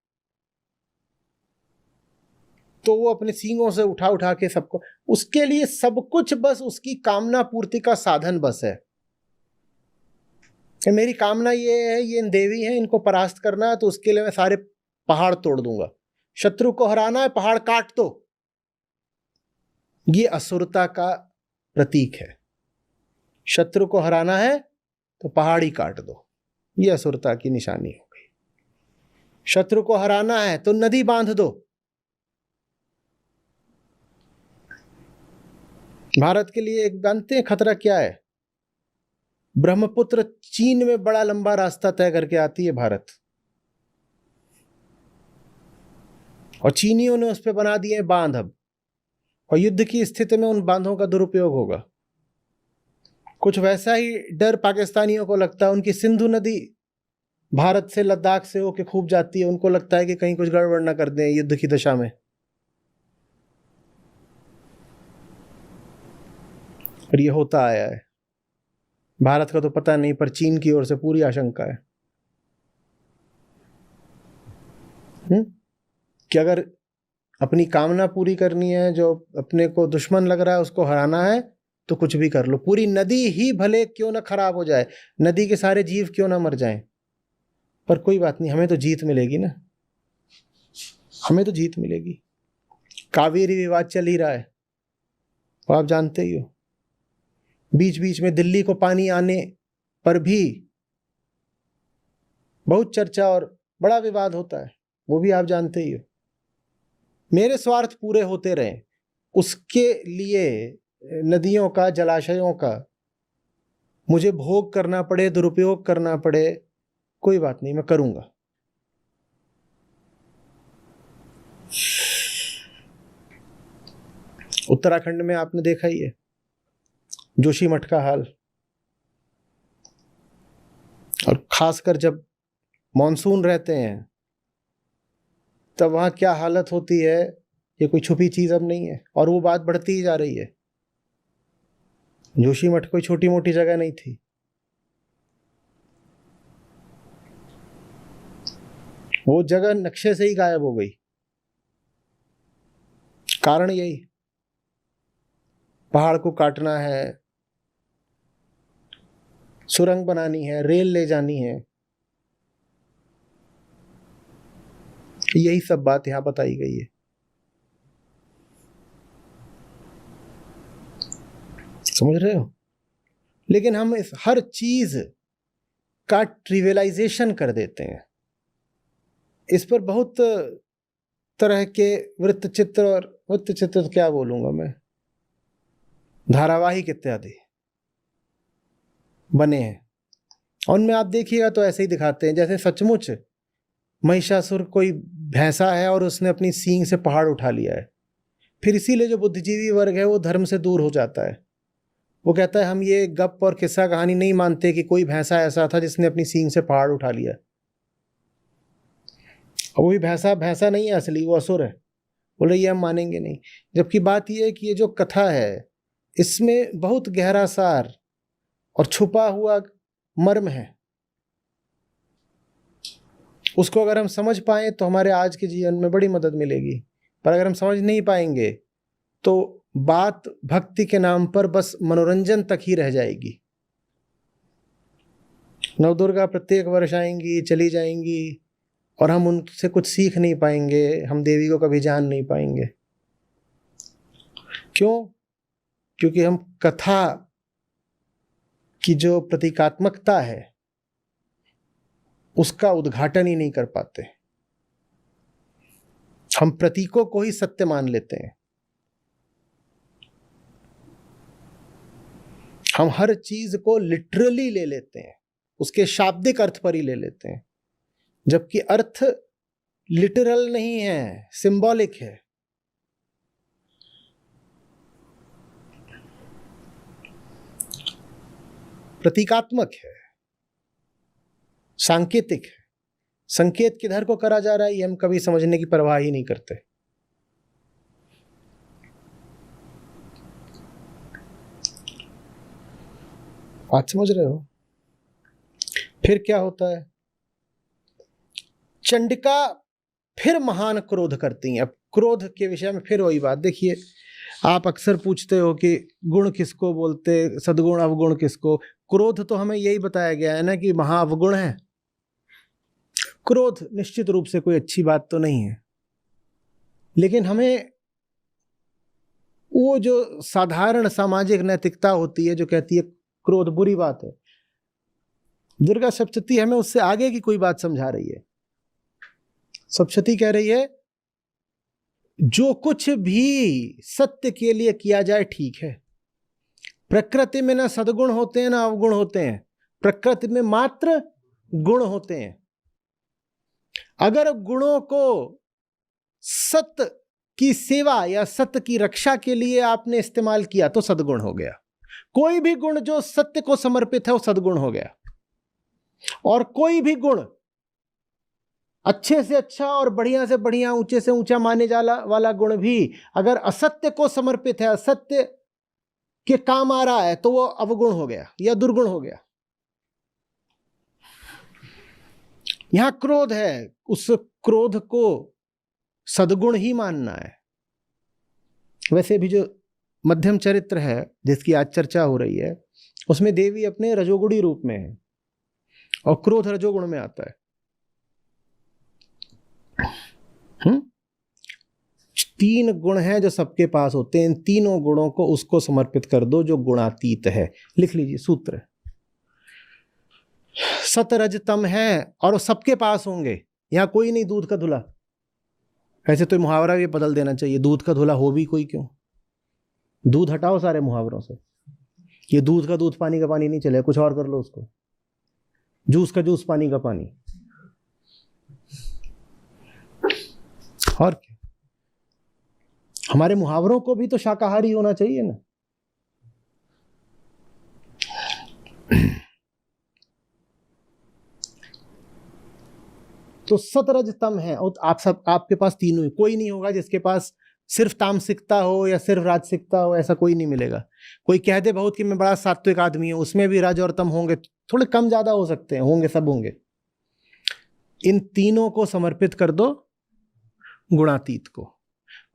तो वो अपने सींगों से उठा उठा के सबको, उसके लिए सब कुछ बस उसकी कामना पूर्ति का साधन बस है कि मेरी कामना ये है, ये देवी है, इनको परास्त करना है, तो उसके लिए मैं सारे पहाड़ तोड़ दूंगा। शत्रु को हराना है, पहाड़ काट दो। ये असुरता का प्रतीक है। शत्रु को हराना है तो पहाड़ ही काट दो, ये असुरता की निशानी हो गई। शत्रु को हराना है तो नदी बांध दो। भारत के लिए एक जानते हैं खतरा क्या है? ब्रह्मपुत्र चीन में बड़ा लंबा रास्ता तय करके आती है भारत, और चीनियों ने उस पर बना दिए बांध अब, और युद्ध की स्थिति में उन बांधों का दुरुपयोग होगा। कुछ वैसा ही डर पाकिस्तानियों को लगता है। उनकी सिंधु नदी भारत से लद्दाख से होके खूब जाती है, उनको लगता है कि कहीं कुछ गड़बड़ ना कर दें युद्ध की दशा में। और ये होता आया है। भारत का तो पता नहीं, पर चीन की ओर से पूरी आशंका है कि अगर अपनी कामना पूरी करनी है, जो अपने को दुश्मन लग रहा है उसको हराना है, तो कुछ भी कर लो। पूरी नदी ही भले क्यों ना खराब हो जाए, नदी के सारे जीव क्यों ना मर जाएं, पर कोई बात नहीं, हमें तो जीत मिलेगी ना, हमें तो जीत मिलेगी। कावेरी विवाद चल ही रहा है, वो आप जानते ही हो। बीच बीच में दिल्ली को पानी आने पर भी बहुत चर्चा और बड़ा विवाद होता है, वो भी आप जानते ही हो। मेरे स्वार्थ पूरे होते रहे, उसके लिए नदियों का, जलाशयों का मुझे भोग करना पड़े, दुरुपयोग करना पड़े, कोई बात नहीं, मैं करूंगा। उत्तराखंड में आपने देखा ही है जोशीमठ का हाल, और खासकर जब मॉनसून रहते हैं तब वहां क्या हालत होती है, ये कोई छुपी चीज अब नहीं है, और वो बात बढ़ती ही जा रही है। जोशीमठ कोई छोटी मोटी जगह नहीं थी। वो जगह नक्शे से ही गायब हो गई। कारण यही, पहाड़ को काटना है, सुरंग बनानी है, रेल ले जानी है, यही सब बात यहां बताई गई है। समझ रहे हो? लेकिन हम इस हर चीज का ट्रिवियलाइजेशन कर देते हैं। इस पर बहुत तरह के वृत्त चित्र, और वृत्त चित्र क्या बोलूंगा मैं, धारावाहिक इत्यादि बने हैं, और उनमें आप देखिएगा तो ऐसे ही दिखाते हैं जैसे सचमुच महिषासुर कोई भैंसा है और उसने अपनी सींग से पहाड़ उठा लिया है। फिर इसीलिए जो बुद्धिजीवी वर्ग है वो धर्म से दूर हो जाता है। वो कहता है हम ये गप और किस्सा कहानी नहीं मानते कि कोई भैंसा ऐसा था जिसने अपनी सींग से पहाड़ उठा लिया। और वो भी भैंसा भैंसा नहीं है असली, वो असुर है। बोले ये हम मानेंगे नहीं। जबकि बात यह है कि ये जो कथा है इसमें बहुत गहरा सार और छुपा हुआ मर्म है। उसको अगर हम समझ पाए तो हमारे आज के जीवन में बड़ी मदद मिलेगी, पर अगर हम समझ नहीं पाएंगे तो बात भक्ति के नाम पर बस मनोरंजन तक ही रह जाएगी। नवदुर्गा प्रत्येक वर्ष आएंगी, चली जाएंगी, और हम उनसे कुछ सीख नहीं पाएंगे, हम देवी को कभी जान नहीं पाएंगे। क्यों? क्योंकि हम कथा की जो प्रतीकात्मकता है उसका उद्घाटन ही नहीं कर पाते। हम प्रतीकों को ही सत्य मान लेते हैं। हम हर चीज को लिटरली ले लेते हैं, उसके शाब्दिक अर्थ पर ही ले लेते हैं, जबकि अर्थ लिटरल नहीं है, सिंबॉलिक है। प्रतीकात्मक है, सांकेतिक है। संकेत किधर को करा जा रहा है ये हम कभी समझने की परवाह ही नहीं करते। बात समझ रहे हो? फिर क्या होता है? चंडिका फिर महान क्रोध करती हैं। अब क्रोध के विषय में फिर वही बात। देखिए, आप अक्सर पूछते हो कि गुण किसको बोलते, सद्गुण अवगुण किसको। क्रोध तो हमें यही बताया गया है ना कि महाअवगुण है। क्रोध निश्चित रूप से कोई अच्छी बात तो नहीं है, लेकिन हमें वो जो साधारण सामाजिक नैतिकता होती है जो कहती है क्रोध बुरी बात है, दुर्गा सप्तशती हमें उससे आगे की कोई बात समझा रही है। सप्तशती कह रही है जो कुछ भी सत्य के लिए किया जाए ठीक है। प्रकृति में ना सद्गुण होते हैं ना अवगुण होते हैं, प्रकृति में मात्र गुण होते हैं। अगर गुणों को सत्य की सेवा या सत्य की रक्षा के लिए आपने इस्तेमाल किया तो सद्गुण हो गया। कोई भी गुण जो सत्य को समर्पित है वो सद्गुण हो गया। और कोई भी गुण अच्छे से अच्छा और बढ़िया से बढ़िया, ऊंचे से ऊंचा माने जाला वाला गुण भी अगर असत्य को समर्पित है, असत्य के काम आ रहा है, तो वो अवगुण हो गया या दुर्गुण हो गया। यहां क्रोध है, उस क्रोध को सद्गुण ही मानना है। वैसे भी जो मध्यम चरित्र है जिसकी आज चर्चा हो रही है, उसमें देवी अपने रजोगुणी रूप में है और क्रोध रजोगुण में आता है। 3 गुण हैं जो सबके पास होते हैं। इन तीनों गुणों को उसको समर्पित कर दो जो गुणातीत है। लिख लीजिए सूत्र, सतरज तम है और वो सबके पास होंगे। यहां कोई नहीं दूध का धुला। ऐसे तो मुहावरा भी बदल देना चाहिए, दूध का धुला हो भी कोई क्यों। दूध हटाओ सारे मुहावरों से। ये दूध का दूध पानी का पानी नहीं चलेगा, कुछ और कर लो उसको। जूस का जूस पानी का पानी। और क्या, हमारे मुहावरों को भी तो शाकाहारी होना चाहिए ना। तो सतरज तम है और आप सब, आपके पास तीनों ही। कोई नहीं होगा जिसके पास सिर्फ तामसिकता हो या सिर्फ राजसिकता हो, ऐसा कोई नहीं मिलेगा। कोई कह दे बहुत कि मैं बड़ा सात्विक आदमी हूं, उसमें भी रज और तम होंगे, थोड़े कम ज्यादा हो सकते हैं, होंगे, सब होंगे। इन तीनों को समर्पित कर दो गुणातीत को।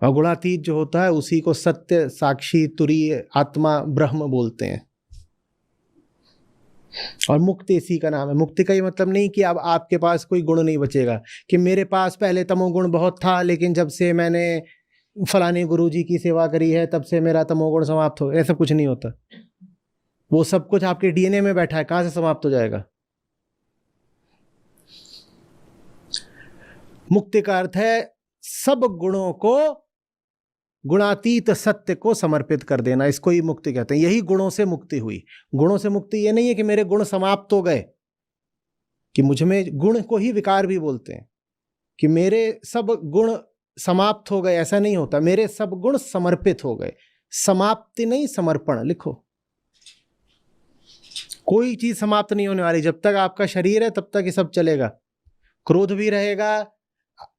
और गुणातीत जो होता है उसी को सत्य, साक्षी, तुरीय, आत्मा, ब्रह्म बोलते हैं। और मुक्ति इसी का नाम है। मुक्ति का ये मतलब नहीं कि अब आपके पास कोई गुण नहीं बचेगा, कि मेरे पास पहले तमोगुण बहुत था लेकिन जब से मैंने फलाने गुरुजी की सेवा करी है तब से मेरा तमोगुण समाप्त हो। ऐसा कुछ नहीं होता। वो सब कुछ आपके डीएनए में बैठा है, कहां से समाप्त हो जाएगा। मुक्ति का अर्थ है सब गुणों को गुणातीत सत्य को समर्पित कर देना। इसको ही मुक्ति कहते हैं। यही गुणों से मुक्ति हुई। गुणों से मुक्ति ये नहीं है कि मेरे गुण समाप्त हो गए, कि मुझ में, गुण को ही विकार भी बोलते हैं, कि मेरे सब गुण समाप्त हो गए, ऐसा नहीं होता। मेरे सब गुण समर्पित हो गए। समाप्ति नहीं, समर्पण लिखो। कोई चीज समाप्त नहीं होने वाली। जब तक आपका शरीर है तब तक ये सब चलेगा। क्रोध भी रहेगा,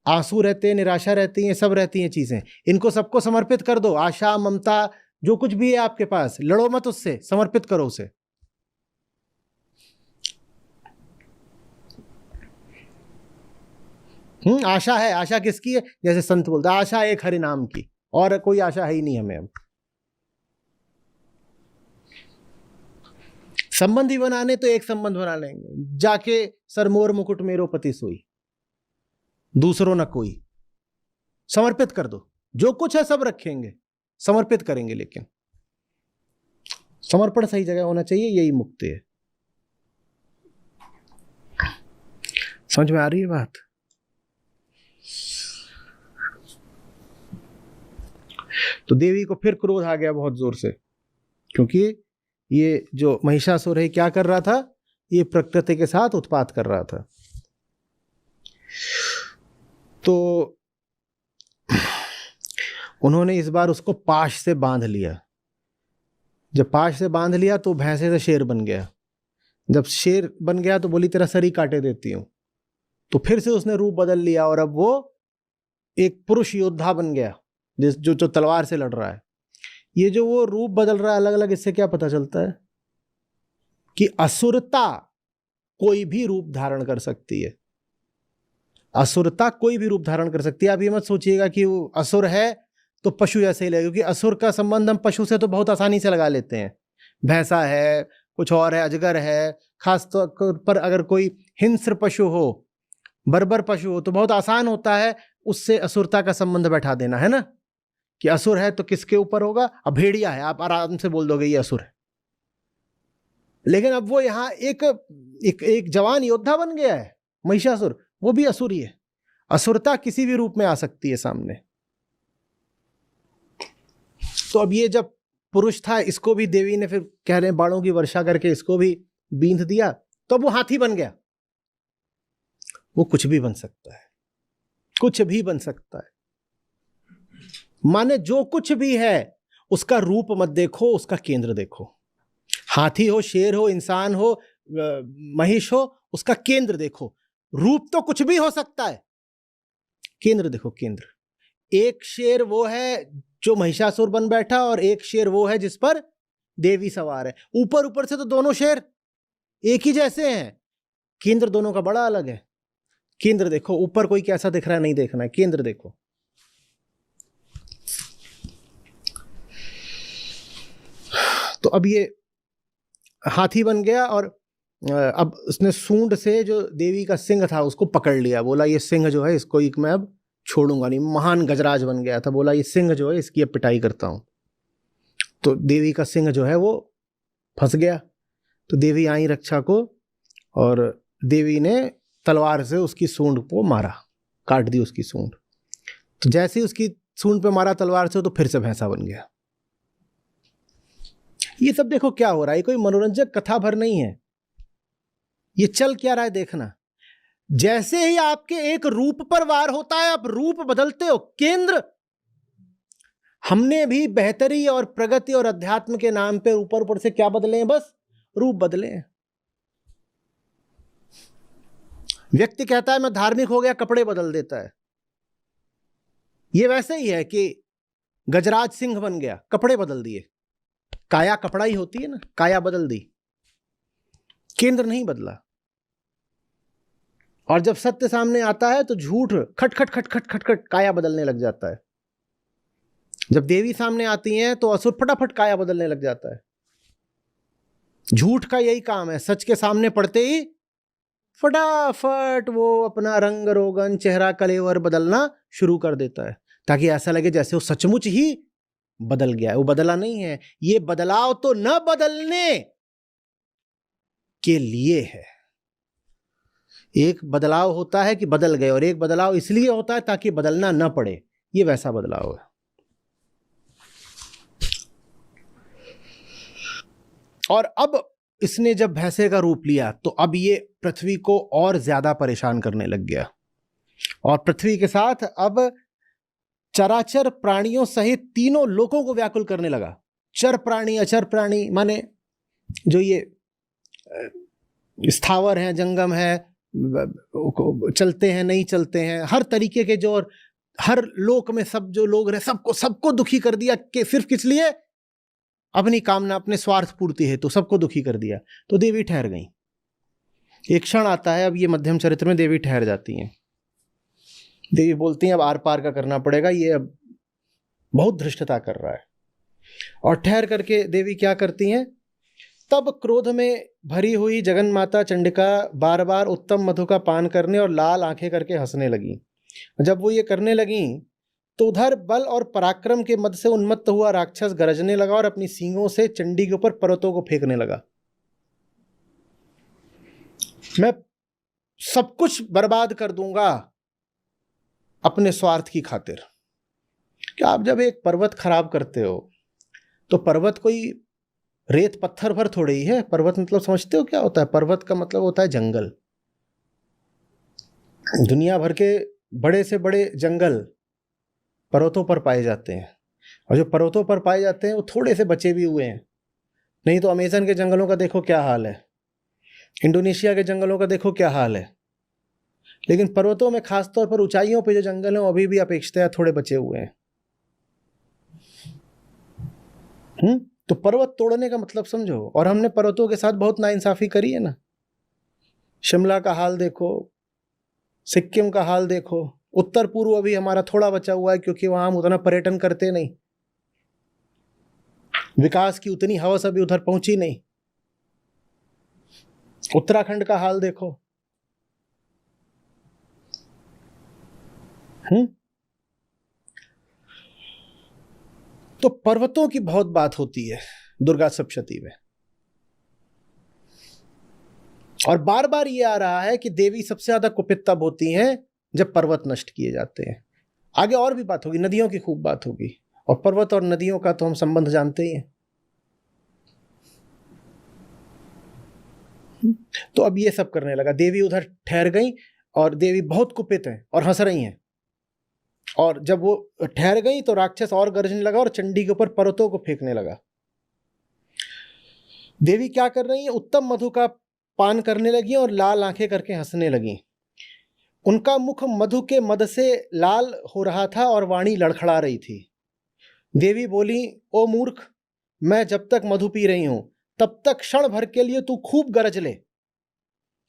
आंसू रहते हैं, निराशा रहती है, सब रहती हैं चीजें। इनको सबको समर्पित कर दो। आशा, ममता, जो कुछ भी है आपके पास, लड़ो मत उससे, समर्पित करो उसे। आशा है, आशा किसकी है? जैसे संत बोलता है आशा एक हरि नाम की, और कोई आशा है ही नहीं हमें। अब संबंधी बनाने तो एक संबंध बना लेंगे, जाके सर मोर मुकुट मेरो पति सोई, दूसरों न कोई। समर्पित कर दो। जो कुछ है सब रखेंगे, समर्पित करेंगे, लेकिन समर्पण सही जगह होना चाहिए। यही मुक्ति है। समझ में आ रही है बात? तो देवी को फिर क्रोध आ गया बहुत जोर से, क्योंकि ये जो महिषासुर है क्या कर रहा था, ये प्रकृति के साथ उत्पात कर रहा था। तो उन्होंने इस बार उसको पाश से बांध लिया। जब पाश से बांध लिया तो भैंसे से शेर बन गया। जब शेर बन गया तो बोली तेरा सर ही काटे देती हूं। तो फिर से उसने रूप बदल लिया और अब वो एक पुरुष योद्धा बन गया, जो जो तलवार से लड़ रहा है। ये जो वो रूप बदल रहा है अलग अलग, इससे क्या पता चलता है कि असुरता कोई भी रूप धारण कर सकती है। असुरता कोई भी रूप धारण कर सकती है। आप ये मत सोचिएगा कि वो असुर है तो पशु जैसे ही लगेगा, क्योंकि असुर का संबंध हम पशु से तो बहुत आसानी से लगा लेते हैं। भैंसा है, कुछ और है, अजगर है। खास तौर पर अगर कोई हिंस्र पशु हो, बर्बर पशु हो, तो बहुत आसान होता है उससे असुरता का संबंध बैठा देना, है ना, कि असुर है तो किसके ऊपर होगा। अब भेड़िया है, आप आराम से बोल दोगे ये असुर है। लेकिन अब वो यहाँ एक जवान योद्धा बन गया है महिषासुर, वो भी असुर ही है। असुरता किसी भी रूप में आ सकती है सामने। तो अब ये जब पुरुष था, इसको भी देवी ने फिर कह रहे हैं बाणों की वर्षा करके इसको भी बींध दिया, तो अब वो हाथी बन गया। वो कुछ भी बन सकता है, कुछ भी बन सकता है। माने जो कुछ भी है उसका रूप मत देखो, उसका केंद्र देखो। हाथी हो, शेर हो, इंसान हो, महिष हो, उसका केंद्र देखो। रूप तो कुछ भी हो सकता है, केंद्र देखो, केंद्र। एक शेर वो है जो महिषासुर बन बैठा, और एक शेर वो है जिस पर देवी सवार है। ऊपर ऊपर से तो दोनों शेर एक ही जैसे हैं, केंद्र दोनों का बड़ा अलग है। केंद्र देखो, ऊपर कोई कैसा दिख रहा है नहीं देखना है, केंद्र देखो। तो अब ये हाथी बन गया और अब उसने सूंड से जो देवी का सिंह था उसको पकड़ लिया। बोला ये सिंह जो है इसको एक मैं अब छोड़ूंगा नहीं। महान गजराज बन गया था। बोला ये सिंह जो है इसकी अब पिटाई करता हूं। तो देवी का सिंह जो है वो फंस गया। तो देवी आई रक्षा को, और देवी ने तलवार से उसकी सूंड को मारा, काट दी उसकी सूंड। तो जैसे ही उसकी सूंड पे मारा तलवार से, तो फिर से भैंसा बन गया। ये सब देखो क्या हो रहा है, कोई मनोरंजक कथा भर नहीं है। ये चल क्या रहा है देखना। जैसे ही आपके एक रूप पर वार होता है, आप रूप बदलते हो, केंद्र। हमने भी बेहतरी और प्रगति और अध्यात्म के नाम पे ऊपर ऊपर से क्या बदले हैं, बस रूप बदले हैं। व्यक्ति कहता है मैं धार्मिक हो गया, कपड़े बदल देता है। ये वैसे ही है कि गजराज सिंह बन गया, कपड़े बदल दिए। काया कपड़ा ही होती है ना, काया बदल दी, केंद्र नहीं बदला। और जब सत्य सामने आता है तो झूठ खट खट खट खट खट खट काया बदलने लग जाता है। जब देवी सामने आती हैं तो असुर फटाफट काया बदलने लग जाता है। झूठ का यही काम है, सच के सामने पड़ते ही फटाफट वो अपना रंग रोगन, चेहरा कलेवर बदलना शुरू कर देता है, ताकि ऐसा लगे जैसे वो सचमुच ही बदल गया है। वो बदला नहीं है। ये बदलाव तो न बदलने के लिए है। एक बदलाव होता है कि बदल गए, और एक बदलाव इसलिए होता है ताकि बदलना न पड़े। ये वैसा बदलाव है। और अब इसने जब भैंसे का रूप लिया तो अब ये पृथ्वी को और ज्यादा परेशान करने लग गया, और पृथ्वी के साथ अब चराचर प्राणियों सहित तीनों लोगों को व्याकुल करने लगा। चर प्राणी, अचर प्राणी, माने जो ये स्थावर हैं, जंगम है, चलते हैं नहीं चलते हैं, हर तरीके के जो, और हर लोक में सब जो लोग रहे सबको दुखी कर दिया। कि सिर्फ किस लिए? अपनी कामना, अपने स्वार्थ पूर्ति है, तो सबको दुखी कर दिया। तो देवी ठहर गई। एक क्षण आता है, अब ये मध्यम चरित्र में देवी ठहर जाती हैं। देवी बोलती हैं अब आर पार का करना पड़ेगा, ये अब बहुत धृष्टता कर रहा है। और ठहर करके देवी क्या करती हैं, तब क्रोध में भरी हुई जगन माता चंडिका बार बार उत्तम मधु का पान करने और लाल आंखें करके हंसने लगी। जब वो ये करने लगी तो उधर बल और पराक्रम के मद से उन्मत्त हुआ राक्षस गरजने लगा और अपनी सींगों से चंडी के ऊपर पर्वतों को फेंकने लगा। मैं सब कुछ बर्बाद कर दूंगा अपने स्वार्थ की खातिर। कि आप जब एक पर्वत खराब करते हो तो पर्वत कोई रेत पत्थर भर थोड़ी ही है। पर्वत मतलब समझते हो क्या होता है? पर्वत का मतलब होता है जंगल। दुनिया भर के बड़े से बड़े जंगल पर्वतों पर पाए जाते हैं, और जो पर्वतों पर पाए जाते हैं वो थोड़े से बचे भी हुए हैं। नहीं तो अमेज़न के जंगलों का देखो क्या हाल है, इंडोनेशिया के जंगलों का देखो क्या हाल है। लेकिन पर्वतों में खासतौर पर ऊंचाइयों पे जो जंगल हैं वो अभी भी अपेक्षाकृत थोड़े बचे हुए हैं। तो पर्वत तोड़ने का मतलब समझो। और हमने पर्वतों के साथ बहुत नाइंसाफी करी है ना। शिमला का हाल देखो, सिक्किम का हाल देखो, उत्तर पूर्व अभी हमारा थोड़ा बचा हुआ है क्योंकि वहां हम उतना पर्यटन करते नहीं, विकास की उतनी हवस अभी उधर पहुंची नहीं। उत्तराखंड का हाल देखो। तो पर्वतों की बहुत बात होती है दुर्गा सप्तशती में, और बार बार ये आ रहा है कि देवी सबसे ज्यादा कुपित तब होती हैं जब पर्वत नष्ट किए जाते हैं। आगे और भी बात होगी, नदियों की खूब बात होगी, और पर्वत और नदियों का तो हम संबंध जानते ही हैं। तो अब ये सब करने लगा, देवी उधर ठहर गई और देवी बहुत कुपित हैं और हंस रही हैं। और जब वो ठहर गई तो राक्षस और गरजने लगा और चंडी के ऊपर पर्वतों को फेंकने लगा। देवी क्या कर रही है? उत्तम मधु का पान करने लगी और लाल आंखें करके हंसने लगी। उनका मुख मधु के मद से लाल हो रहा था और वाणी लड़खड़ा रही थी। देवी बोली, ओ मूर्ख, मैं जब तक मधु पी रही हूं तब तक क्षण भर के लिए तू खूब गरज ले,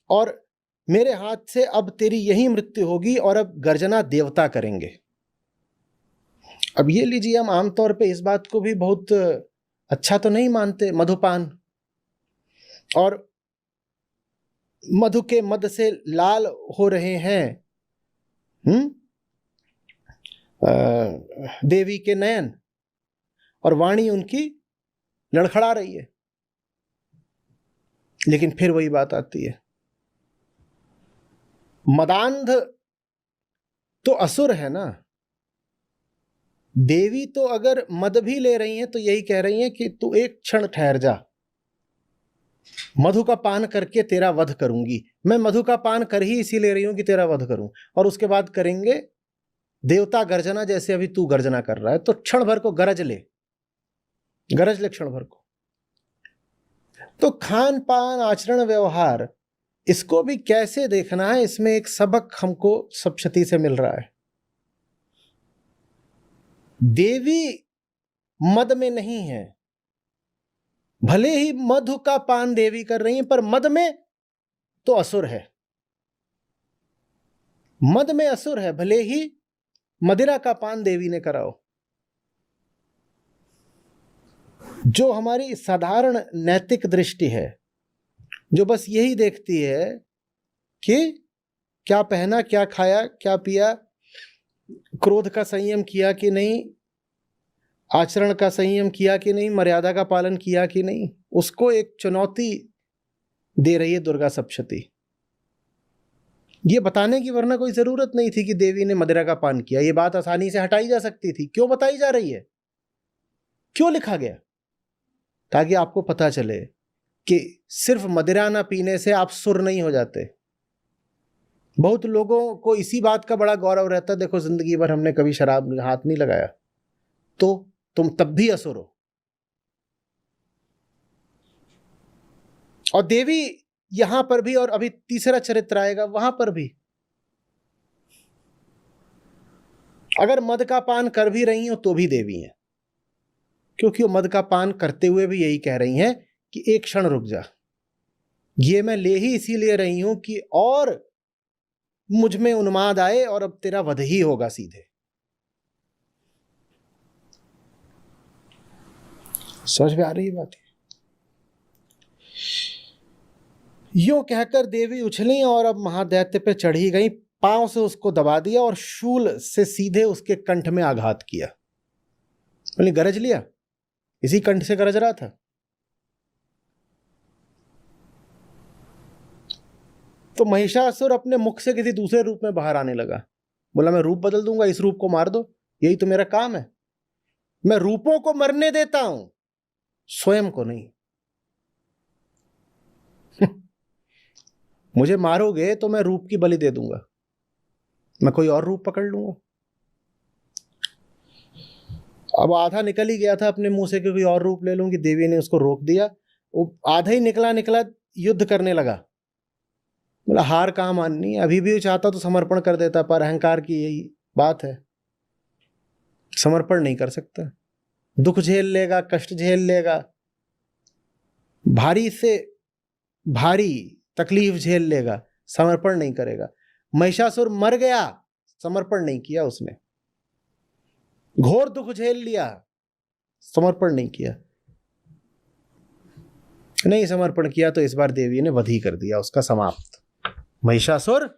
और मेरे हाथ से अब तेरी यही मृत्यु होगी और अब गर्जना देवता करेंगे। अब ये लीजिए, हम आमतौर पे इस बात को भी बहुत अच्छा तो नहीं मानते, मधुपान और मधु के मद से लाल हो रहे हैं देवी के नयन, और वाणी उनकी लड़खड़ा रही है। लेकिन फिर वही बात आती है, मदांध तो असुर है ना। देवी तो अगर मद भी ले रही हैं तो यही कह रही हैं कि तू एक क्षण ठहर जा, मधु का पान करके तेरा वध करूंगी। मैं मधु का पान कर ही इसी ले रही हूं कि तेरा वध करूं, और उसके बाद करेंगे देवता गर्जना, जैसे अभी तू गर्जना कर रहा है। तो क्षण भर को गरज ले क्षण भर को। तो खान पान आचरण व्यवहार, इसको भी कैसे देखना है, इसमें एक सबक हमको सप्तशती से मिल रहा है। देवी मद में नहीं है, भले ही मधु का पान देवी कर रही है, पर मद में तो असुर है। मद में असुर है, भले ही मदिरा का पान देवी ने कराओ। जो हमारी साधारण नैतिक दृष्टि है, जो बस यही देखती है कि क्या पहना, क्या खाया, क्या पिया, क्रोध का संयम किया कि नहीं, आचरण का संयम किया कि नहीं, मर्यादा का पालन किया कि नहीं, उसको एक चुनौती दे रही है दुर्गा सप्तशती। ये बताने की वरना कोई जरूरत नहीं थी कि देवी ने मदिरा का पान किया। ये बात आसानी से हटाई जा सकती थी। क्यों बताई जा रही है, क्यों लिखा गया? ताकि आपको पता चले कि सिर्फ मदिरा ना पीने से आप सुर नहीं हो जाते। बहुत लोगों को इसी बात का बड़ा गौरव रहता है, देखो जिंदगी भर हमने कभी शराब हाथ नहीं लगाया, तो तुम तब भी असुर हो। और देवी यहां पर भी, और अभी तीसरा चरित्र आएगा वहां पर भी, अगर मद का पान कर भी रही हो तो भी देवी हैं, क्योंकि वो मद का पान करते हुए भी यही कह रही हैं कि एक क्षण रुक जा, ये मैं ले ही इसीलिए रही हूं कि और मुझ में उन्माद आए और अब तेरा वध ही होगा सीधे। समझ में आ रही बात? यूं कहकर देवी उछली और अब महादैत्य पे चढ़ी गई, पांव से उसको दबा दिया और शूल से सीधे उसके कंठ में आघात किया। बोली गरज लिया, इसी कंठ से गरज रहा था। तो महिषासुर अपने मुख से किसी दूसरे रूप में बाहर आने लगा। बोला मैं रूप बदल दूंगा, इस रूप को मार दो, यही तो मेरा काम है। मैं रूपों को मरने देता हूं, स्वयं को नहीं। मुझे मारोगे तो मैं रूप की बलि दे दूंगा, मैं कोई और रूप पकड़ लूंगा। अब आधा निकल ही गया था अपने मुंह से कि कोई और रूप ले लूंगी, देवी ने उसको रोक दिया। वो आधा ही निकला युद्ध करने लगा। बोला हार कहाँ माननी है, अभी भी वो चाहता तो समर्पण कर देता, पर अहंकार की यही बात है, समर्पण नहीं कर सकता। दुख झेल लेगा, कष्ट झेल लेगा, भारी से भारी तकलीफ झेल लेगा, समर्पण नहीं करेगा। महिषासुर मर गया, समर्पण नहीं किया उसने। घोर दुख झेल लिया, समर्पण नहीं किया। नहीं समर्पण किया तो इस बार देवी ने वध ही कर दिया उसका, समाप्त। महिषासुर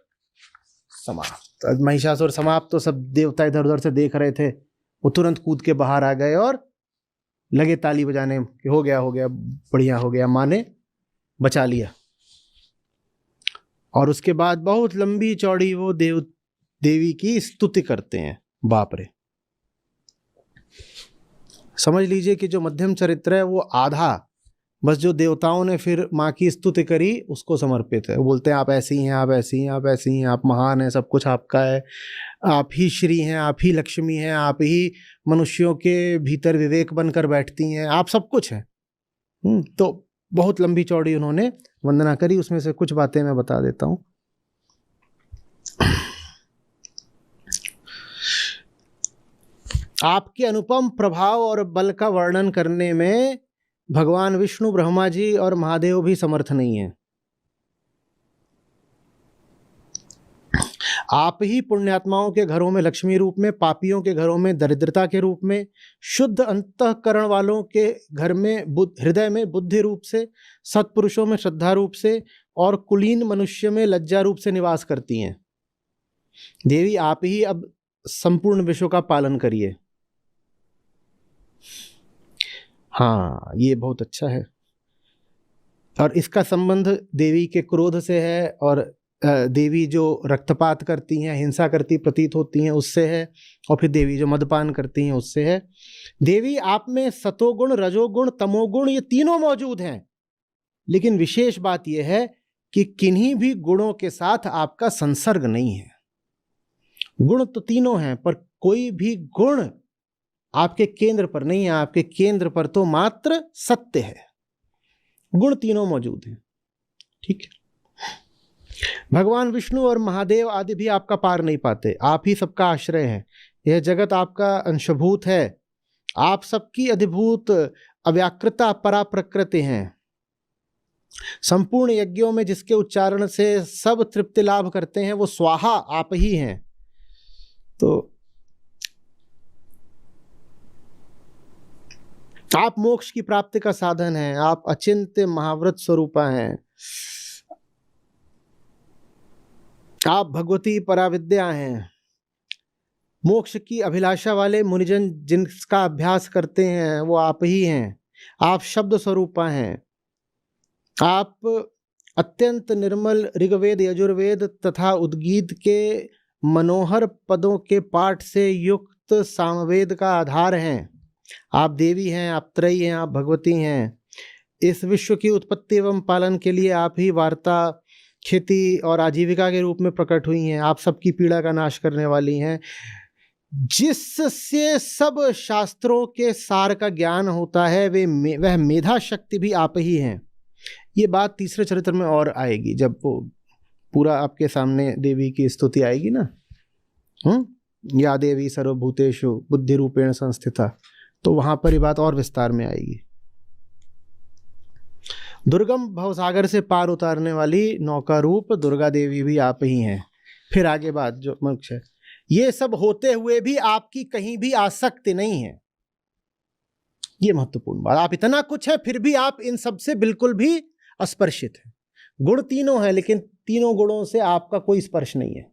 समाप्त। महिषासुर समाप्त तो सब देवता इधर उधर से देख रहे थे, वो तुरंत कूद के बाहर आ गए और लगे ताली बजाने कि हो गया बढ़िया हो गया, माँ ने बचा लिया। और उसके बाद बहुत लंबी चौड़ी वो देवी की स्तुति करते हैं। बाप रे, समझ लीजिए कि जो मध्यम चरित्र है वो आधा बस जो देवताओं ने फिर माँ की स्तुति करी उसको समर्पित है। वो बोलते हैं आप ऐसी हैं, आप ऐसी हैं, आप ऐसी हैं, आप महान हैं, सब कुछ आपका है, आप ही श्री हैं, आप ही लक्ष्मी हैं, आप ही मनुष्यों के भीतर विवेक बनकर बैठती हैं, आप सब कुछ हैं। तो बहुत लंबी चौड़ी उन्होंने वंदना करी। उसमें से कुछ बातें मैं बता देता हूँ। आपके अनुपम प्रभाव और बल का वर्णन करने में भगवान विष्णु, ब्रह्मा जी और महादेव भी समर्थ नहीं है। आप ही पुण्यात्माओं के घरों में लक्ष्मी रूप में, पापियों के घरों में दरिद्रता के रूप में, शुद्ध अंतःकरण वालों के घर में हृदय में बुद्धि रूप से, सत्पुरुषों में श्रद्धा रूप से और कुलीन मनुष्य में लज्जा रूप से निवास करती हैं। देवी आप ही अब संपूर्ण विश्व का पालन करिए। हाँ, ये बहुत अच्छा है। और इसका संबंध देवी के क्रोध से है, और देवी जो रक्तपात करती हैं, हिंसा करती प्रतीत होती हैं, उससे है। और फिर देवी जो मदपान करती हैं उससे है। देवी आप में सतोगुण, रजोगुण, तमोगुण ये तीनों मौजूद हैं, लेकिन विशेष बात यह है कि किन्हीं भी गुणों के साथ आपका संसर्ग नहीं है। गुण तो तीनों हैं, पर कोई भी गुण आपके केंद्र पर नहीं है। आपके केंद्र पर तो मात्र सत्य है। गुण तीनों मौजूद हैं। ठीक है। भगवान विष्णु और महादेव आदि भी आपका पार नहीं पाते। आप ही सबका आश्रय है। यह जगत आपका अंशभूत है। आप सबकी अधिभूत अव्याकृता परा प्रकृति हैं। संपूर्ण यज्ञों में जिसके उच्चारण से सब तृप्ति लाभ करते हैं वो स्वाहा आप ही हैं। तो आप मोक्ष की प्राप्ति का साधन हैं। आप अचिंत्य महाव्रत स्वरूपा हैं। आप भगवती पराविद्या हैं। मोक्ष की अभिलाषा वाले मुनिजन जिनका अभ्यास करते हैं वो आप ही हैं। आप शब्द स्वरूपा हैं। आप अत्यंत निर्मल ऋग्वेद, यजुर्वेद तथा उद्गीत के मनोहर पदों के पाठ से युक्त सामवेद का आधार हैं। आप देवी हैं, आप त्रयी हैं, आप भगवती हैं। इस विश्व की उत्पत्ति एवं पालन के लिए आप ही वार्ता, खेती और आजीविका के रूप में प्रकट हुई हैं। आप सबकी पीड़ा का नाश करने वाली हैं। जिससे सब शास्त्रों के सार का ज्ञान होता है वह मेधा शक्ति भी आप ही हैं। ये बात तीसरे चरित्र में और आएगी, जब वो पूरा आपके सामने देवी की स्तुति आएगी ना। या देवी सर्वभूतेषु बुद्धि रूपेण संस्थिता, तो वहां पर ये बात और विस्तार में आएगी। दुर्गम भवसागर से पार उतारने वाली नौका रूप दुर्गा देवी भी आप ही हैं। फिर आगे बात जो मोक्ष है, ये सब होते हुए भी आपकी कहीं भी आसक्ति नहीं है। ये महत्वपूर्ण बात। आप इतना कुछ है फिर भी आप इन सब से बिल्कुल भी अस्पर्शित हैं। गुण तीनों हैं, लेकिन तीनों गुणों से आपका कोई स्पर्श नहीं है।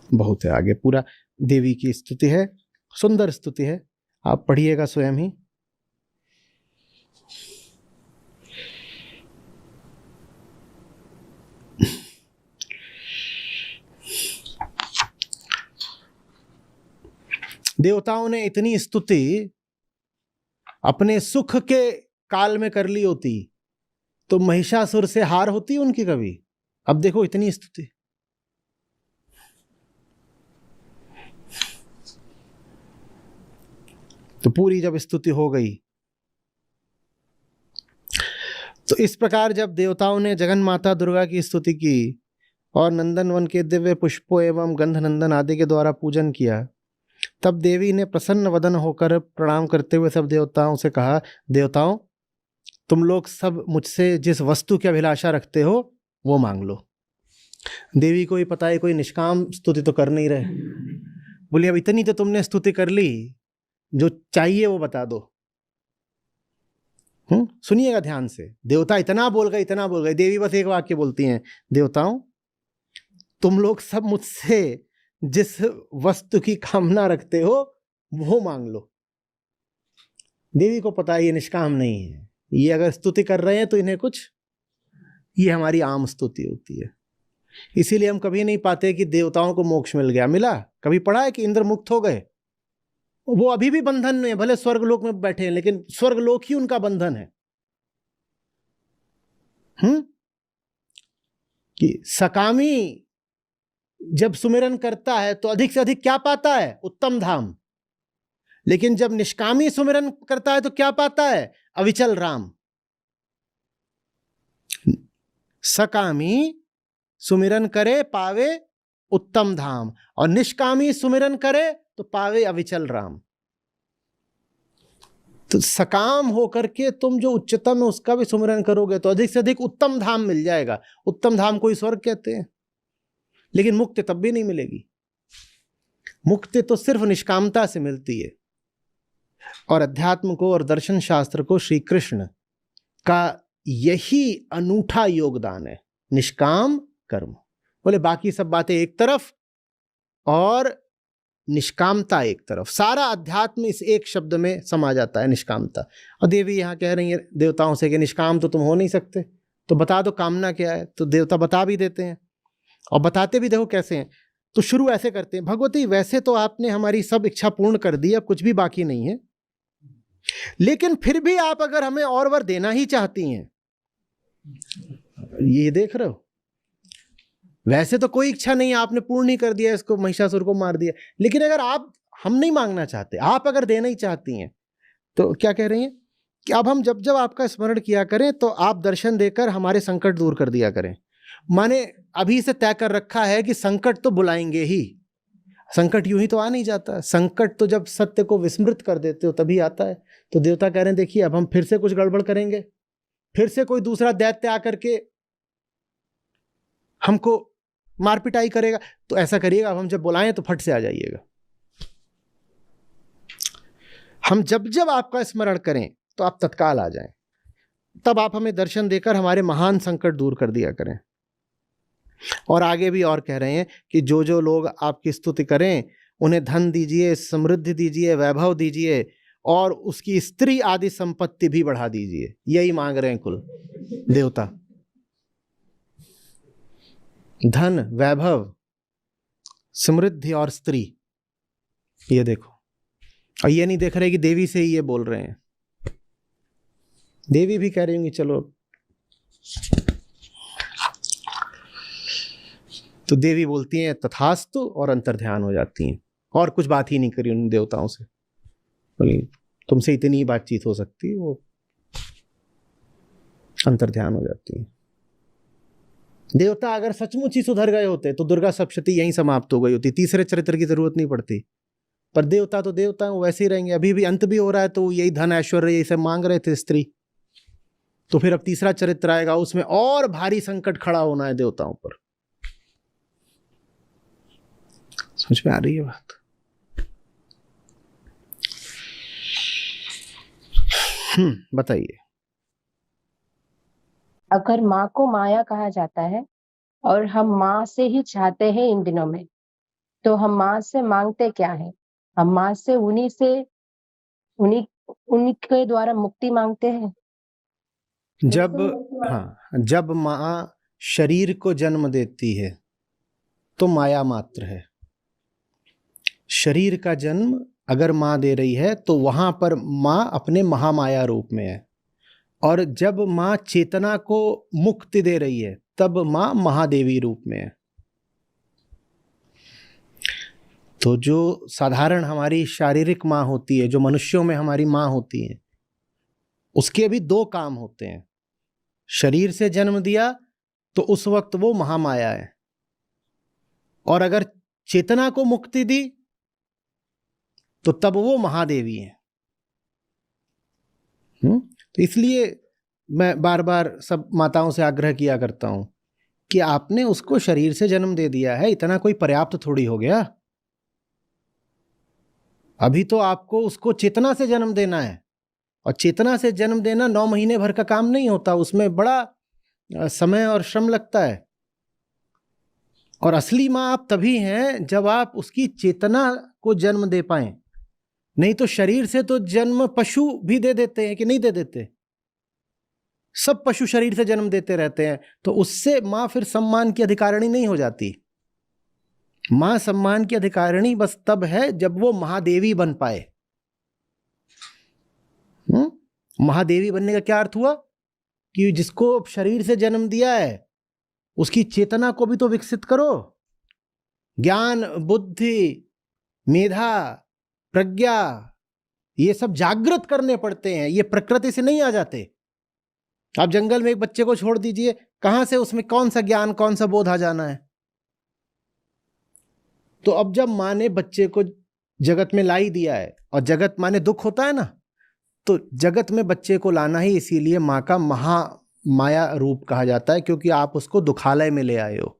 बहुत है आगे, पूरा देवी की स्तुति है, सुंदर स्तुति है, आप पढ़िएगा स्वयं ही। देवताओं ने इतनी स्तुति अपने सुख के काल में कर ली होती तो महिषासुर से हार होती उनकी कभी? अब देखो इतनी स्तुति। तो पूरी जब स्तुति हो गई, तो इस प्रकार जब देवताओं ने जगन माता दुर्गा की स्तुति की और नंदन वन के दिव्य पुष्पों एवं गंध नंदन आदि के द्वारा पूजन किया, तब देवी ने प्रसन्न वदन होकर प्रणाम करते हुए सब देवताओं से कहा, देवताओं, तुम लोग सब मुझसे जिस वस्तु की अभिलाषा रखते हो वो मांग लो। देवी को ही पता है कोई निष्काम स्तुति तो कर नहीं रहे। बोली, अब इतनी तो तुमने स्तुति कर ली, जो चाहिए वो बता दो। सुनिएगा ध्यान से। देवता इतना बोल गए, देवी बस एक वाक्य बोलती हैं, देवताओं, तुम लोग सब मुझसे जिस वस्तु की कामना रखते हो वो मांग लो। देवी को पता है ये निष्काम नहीं है, ये अगर स्तुति कर रहे हैं तो इन्हें कुछ, ये हमारी आम स्तुति होती है। इसीलिए हम कभी नहीं पाते कि देवताओं को मोक्ष मिल गया। मिला? कभी पढ़ा है कि इंद्र मुक्त हो गए? वो अभी भी बंधन में, भले स्वर्गलोक में बैठे हैं, लेकिन स्वर्गलोक ही उनका बंधन है। कि सकामी जब सुमिरन करता है तो अधिक से अधिक क्या पाता है? उत्तम धाम। लेकिन जब निष्कामी सुमिरन करता है तो क्या पाता है? अविचल राम। सकामी सुमिरन करे पावे उत्तम धाम, और निष्कामी सुमिरन करे तो पावे अविचल राम। तो सकाम होकर के तुम जो उच्चतम है उसका भी सुमिरन करोगे तो अधिक से अधिक उत्तम धाम मिल जाएगा। उत्तम धाम कोई स्वर्ग कहते हैं, लेकिन मुक्ति तब भी नहीं मिलेगी। मुक्ति तो सिर्फ निष्कामता से मिलती है। और अध्यात्म को और दर्शन शास्त्र को श्री कृष्ण का यही अनूठा योगदान है, निष्काम कर्म। बोले बाकी सब बातें एक तरफ और निष्कामता एक तरफ, सारा अध्यात्म इस एक शब्द में समा जाता है, निष्कामता। और देवी यहां कह रही है देवताओं से कि निष्काम तो तुम हो नहीं सकते, तो बता दो कामना क्या है। तो देवता बता भी देते हैं, और बताते भी देखो कैसे हैं। तो शुरू ऐसे करते हैं, भगवती वैसे तो आपने हमारी सब इच्छा पूर्ण कर दी, अब कुछ भी बाकी नहीं है, लेकिन फिर भी आप अगर हमें और वर देना ही चाहती हैं, ये देख रहे हो, वैसे तो कोई इच्छा नहीं, आपने पूर्ण नहीं कर दिया, इसको महिषासुर को मार दिया, लेकिन अगर आप, हम नहीं मांगना चाहते, आप अगर देना ही चाहती हैं, तो क्या कह रही हैं कि अब हम जब जब आपका स्मरण किया करें तो आप दर्शन देकर हमारे संकट दूर कर दिया करें। माने अभी से तय कर रखा है कि संकट तो बुलाएंगे ही, संकट यूं ही तो आ नहीं जाता, संकट तो जब सत्य को विस्मृत कर देते हो तभी आता है। तो देवता कह रहे हैं देखिए अब हम फिर से कुछ गड़बड़ करेंगे, फिर से कोई दूसरा दैत्य आकर के हमको मार पिटाई करेगा, तो ऐसा करिएगा अब हम जब बुलाएं तो फट से आ जाइएगा। हम जब जब आपका स्मरण करें तो आप तत्काल आ जाएं, तब आप हमें दर्शन देकर हमारे महान संकट दूर कर दिया करें। और आगे भी और कह रहे हैं कि जो जो लोग आपकी स्तुति करें उन्हें धन दीजिए, समृद्धि दीजिए, वैभव दीजिए, और उसकी स्त्री आदि संपत्ति भी बढ़ा दीजिए। यही मांग रहे हैं कुल देवता, धन, वैभव, समृद्धि और स्त्री। ये देखो, और ये नहीं देख रहे कि देवी से ही ये बोल रहे हैं। देवी भी कह रही होंगी चलो, तो देवी बोलती हैं तथास्तु और अंतर्ध्यान हो जाती हैं, और कुछ बात ही नहीं करी उन देवताओं से। बोली तुमसे इतनी ही बातचीत हो सकती है, वो अंतर्ध्यान हो जाती है। देवता अगर सचमुच ही सुधर गए होते तो दुर्गा सप्तशती यहीं समाप्त हो गई होती, तीसरे चरित्र की जरूरत नहीं पड़ती। पर देवता तो देवता वो वैसे ही रहेंगे, अभी भी अंत भी हो रहा है तो यही धन ऐश्वर्य यही सब मांग रहे थे स्त्री, तो फिर अब तीसरा चरित्र आएगा, उसमें और भारी संकट खड़ा होना है देवताओं पर। समझ में आ रही है बात? बताइए। अगर माँ को माया कहा जाता है और हम माँ से ही चाहते हैं इन दिनों में, तो हम माँ से मांगते क्या है? हम माँ से उन्हीं के द्वारा मुक्ति मांगते हैं। जब माँ शरीर को जन्म देती है तो माया मात्र है। शरीर का जन्म अगर माँ दे रही है तो वहां पर माँ अपने महामाया रूप में है, और जब माँ चेतना को मुक्ति दे रही है तब माँ महादेवी रूप में है। तो जो साधारण हमारी शारीरिक माँ होती है, जो मनुष्यों में हमारी माँ होती है, उसके भी दो काम होते हैं। शरीर से जन्म दिया तो उस वक्त वो महामाया है, और अगर चेतना को मुक्ति दी तो तब वो महादेवी है। तो इसलिए मैं बार बार सब माताओं से आग्रह किया करता हूं कि आपने उसको शरीर से जन्म दे दिया है, इतना कोई पर्याप्त थोड़ी हो गया। अभी तो आपको उसको चेतना से जन्म देना है, और चेतना से जन्म देना 9 महीने भर का काम नहीं होता, उसमें बड़ा समय और श्रम लगता है। और असली माँ आप तभी हैं जब आप उसकी चेतना को जन्म दे पाएं। नहीं तो शरीर से तो जन्म पशु भी दे देते हैं कि नहीं दे देते? सब पशु शरीर से जन्म देते रहते हैं, तो उससे माँ फिर सम्मान की अधिकारिणी नहीं हो जाती। माँ सम्मान की अधिकारिणी बस तब है जब वो महादेवी बन पाए। महादेवी बनने का क्या अर्थ हुआ? कि जिसको शरीर से जन्म दिया है उसकी चेतना को भी तो विकसित करो। ज्ञान, बुद्धि, मेधा, प्रज्ञा, ये सब जागृत करने पड़ते हैं, ये प्रकृति से नहीं आ जाते। आप जंगल में एक बच्चे को छोड़ दीजिए, कहां से उसमें कौन सा ज्ञान, कौन सा बोध आ जाना है? तो अब जब माँ ने बच्चे को जगत में ला ही दिया है, और जगत माने दुख होता है ना, तो जगत में बच्चे को लाना ही इसीलिए माँ का महामाया रूप कहा जाता है, क्योंकि आप उसको दुखालय में ले आए हो।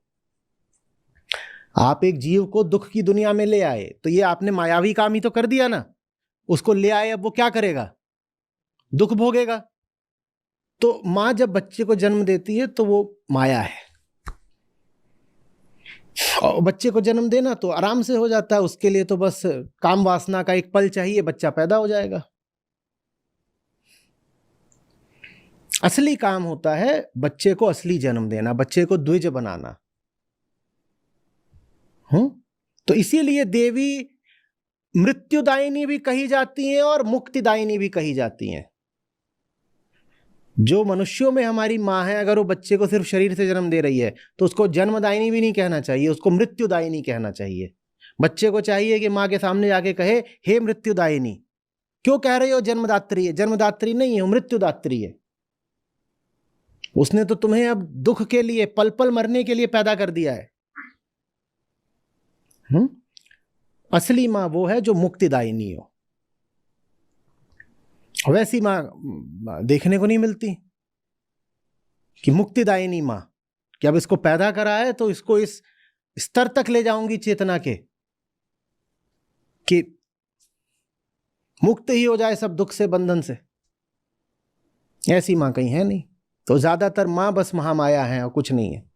आप एक जीव को दुख की दुनिया में ले आए, तो ये आपने मायावी काम ही तो कर दिया ना। उसको ले आए, अब वो क्या करेगा? दुख भोगेगा। तो माँ जब बच्चे को जन्म देती है तो वो माया है, और बच्चे को जन्म देना तो आराम से हो जाता है। उसके लिए तो बस काम वासना का एक पल चाहिए, बच्चा पैदा हो जाएगा। असली काम होता है बच्चे को असली जन्म देना, बच्चे को द्विज बनाना। तो इसीलिए देवी मृत्युदायिनी भी कही जाती हैं और मुक्तिदायिनी भी कही जाती हैं। जो मनुष्यों में हमारी माँ है, अगर वो बच्चे को सिर्फ शरीर से जन्म दे रही है तो उसको जन्मदायिनी भी नहीं कहना चाहिए, उसको मृत्युदायिनी कहना चाहिए। बच्चे को चाहिए कि माँ के सामने जाके कहे, हे मृत्युदायिनी। क्यों कह रही हो जन्मदात्री है? जन्मदात्री नहीं है, वो मृत्युदात्री है। उसने तो तुम्हें अब दुख के लिए, पल पल मरने के लिए पैदा कर दिया है। असली माँ वो है जो मुक्तिदायिनी हो। वैसी माँ देखने को नहीं मिलती कि मुक्तिदायिनी माँ, कि अब इसको पैदा करा है तो इसको इस स्तर तक ले जाऊंगी चेतना के कि मुक्त ही हो जाए सब दुख से, बंधन से। ऐसी माँ कहीं है नहीं। तो ज्यादातर माँ बस महामाया है और कुछ नहीं है।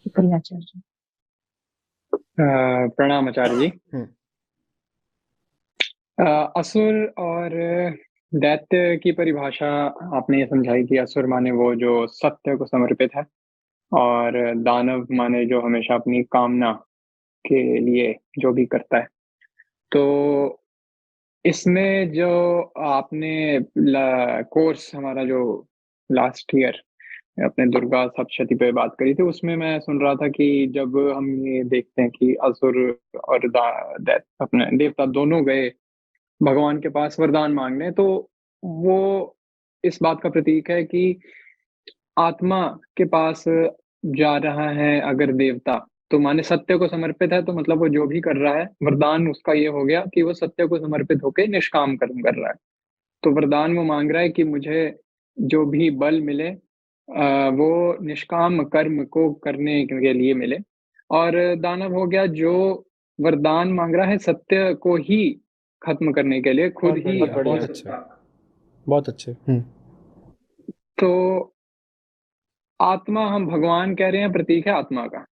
शुक्रिया आचार्य जी। प्रणाम आचार्य जी। असुर और दैत्य की परिभाषा आपने ये समझाई कि असुर माने वो जो सत्य को समर्पित है, और दानव माने जो हमेशा अपनी कामना के लिए जो भी करता है। तो इसमें जो आपने कोर्स हमारा जो लास्ट ईयर अपने दुर्गा सप्तशती पे बात करी थी, उसमें मैं सुन रहा था कि जब हम ये देखते हैं कि असुर और अपने देवता दोनों गए भगवान के पास वरदान मांगने, तो वो इस बात का प्रतीक है कि आत्मा के पास जा रहा है अगर देवता, तो माने सत्य को समर्पित है, तो मतलब वो जो भी कर रहा है, वरदान उसका ये हो गया कि वो सत्य को समर्पित होकर निष्काम कर्म कर रहा है। तो वरदान वो मांग रहा है कि मुझे जो भी बल मिले वो निष्काम कर्म को करने के लिए मिले। और दानव हो गया जो वरदान मांग रहा है सत्य को ही खत्म करने के लिए, खुद ही। बहुत अच्छे। तो आत्मा, हम भगवान कह रहे हैं, प्रतीक है आत्मा का।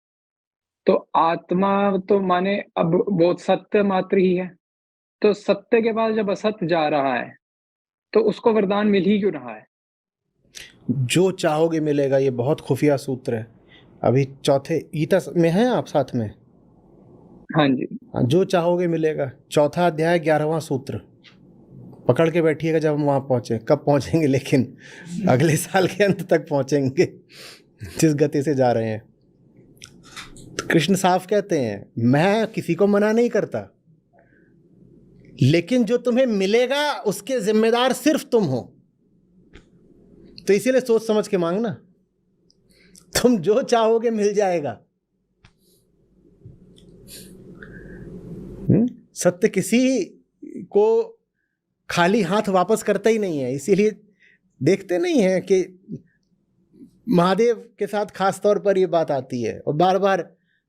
तो आत्मा तो माने अब वो सत्य मात्र ही है। तो सत्य के पास जब असत्य जा रहा है तो उसको वरदान मिल ही क्यों रहा है? जो चाहोगे मिलेगा, ये बहुत खुफिया सूत्र है। अभी चौथे गीता में हैं आप साथ में? हाँ जी। हाँ, जो चाहोगे मिलेगा, चौथा अध्याय 11वां सूत्र। पकड़ के बैठिएगा जब हम वहाँ पहुँचे। कब पहुँचेंगे लेकिन? अगले साल के अंत तक पहुँचेंगे जिस गति से जा रहे हैं। तो कृष्ण साफ कहते हैं, मैं किसी को मना नहीं करता, लेकिन जो तुम्हें मिलेगा उसके जिम्मेदार सिर्फ तुम हो। तो इसीलिए सोच समझ के मांगना। तुम जो चाहोगे मिल जाएगा। सत्य किसी को खाली हाथ वापस करता ही नहीं है। इसीलिए देखते नहीं है कि महादेव के साथ खास तौर पर ये बात आती है, और बार बार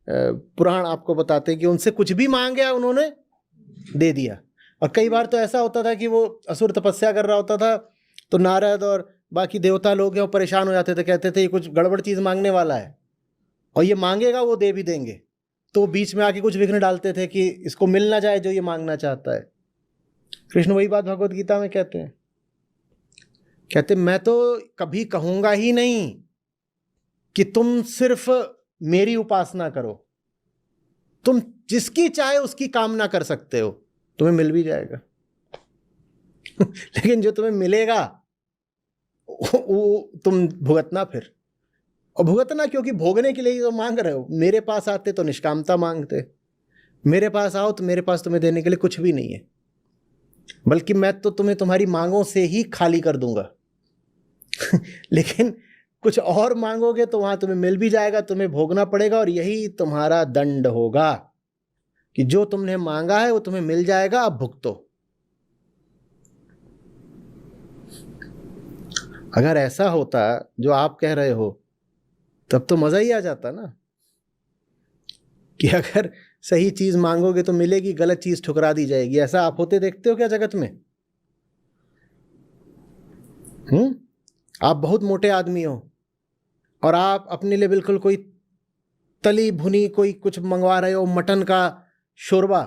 पुराण आपको बताते हैं कि उनसे कुछ भी मांग गया उन्होंने दे दिया। और कई बार तो ऐसा होता था कि वो असुर तपस्या कर रहा होता था, तो नारद और बाकी देवता लोग हैं वो परेशान हो जाते थे, कहते थे ये कुछ गड़बड़ चीज़ मांगने वाला है, और ये मांगेगा वो दे भी देंगे। तो बीच में आके कुछ विघ्न डालते थे कि इसको मिल ना जाए जो ये मांगना चाहता है। कृष्ण वही बात भगवत गीता में कहते हैं, कहते मैं तो कभी कहूँगा ही नहीं कि तुम सिर्फ मेरी उपासना करो, तुम जिसकी चाहे उसकी कामना कर सकते हो, तुम्हें मिल भी जाएगा। लेकिन जो तुम्हें मिलेगा वो तुम भुगतना फिर। और भुगतना क्योंकि भोगने के लिए ही तो मांग रहे हो। मेरे पास आते तो निष्कामता मांगते, मेरे पास आओ तो मेरे पास तुम्हें देने के लिए कुछ भी नहीं है, बल्कि मैं तो तुम्हें तुम्हारी मांगों से ही खाली कर दूंगा। लेकिन कुछ और मांगोगे तो वहां तुम्हें मिल भी जाएगा, तुम्हें भोगना पड़ेगा, और यही तुम्हारा दंड होगा कि जो तुमने मांगा है वो तुम्हें मिल जाएगा, अब भुगतो। अगर ऐसा होता जो आप कह रहे हो तब तो मजा ही आ जाता ना, कि अगर सही चीज मांगोगे तो मिलेगी, गलत चीज ठुकरा दी जाएगी। ऐसा आप होते देखते हो क्या जगत में? आप बहुत मोटे आदमी हो और आप अपने लिए बिल्कुल कोई तली भुनी कोई कुछ मंगवा रहे हो, मटन का शोरबा,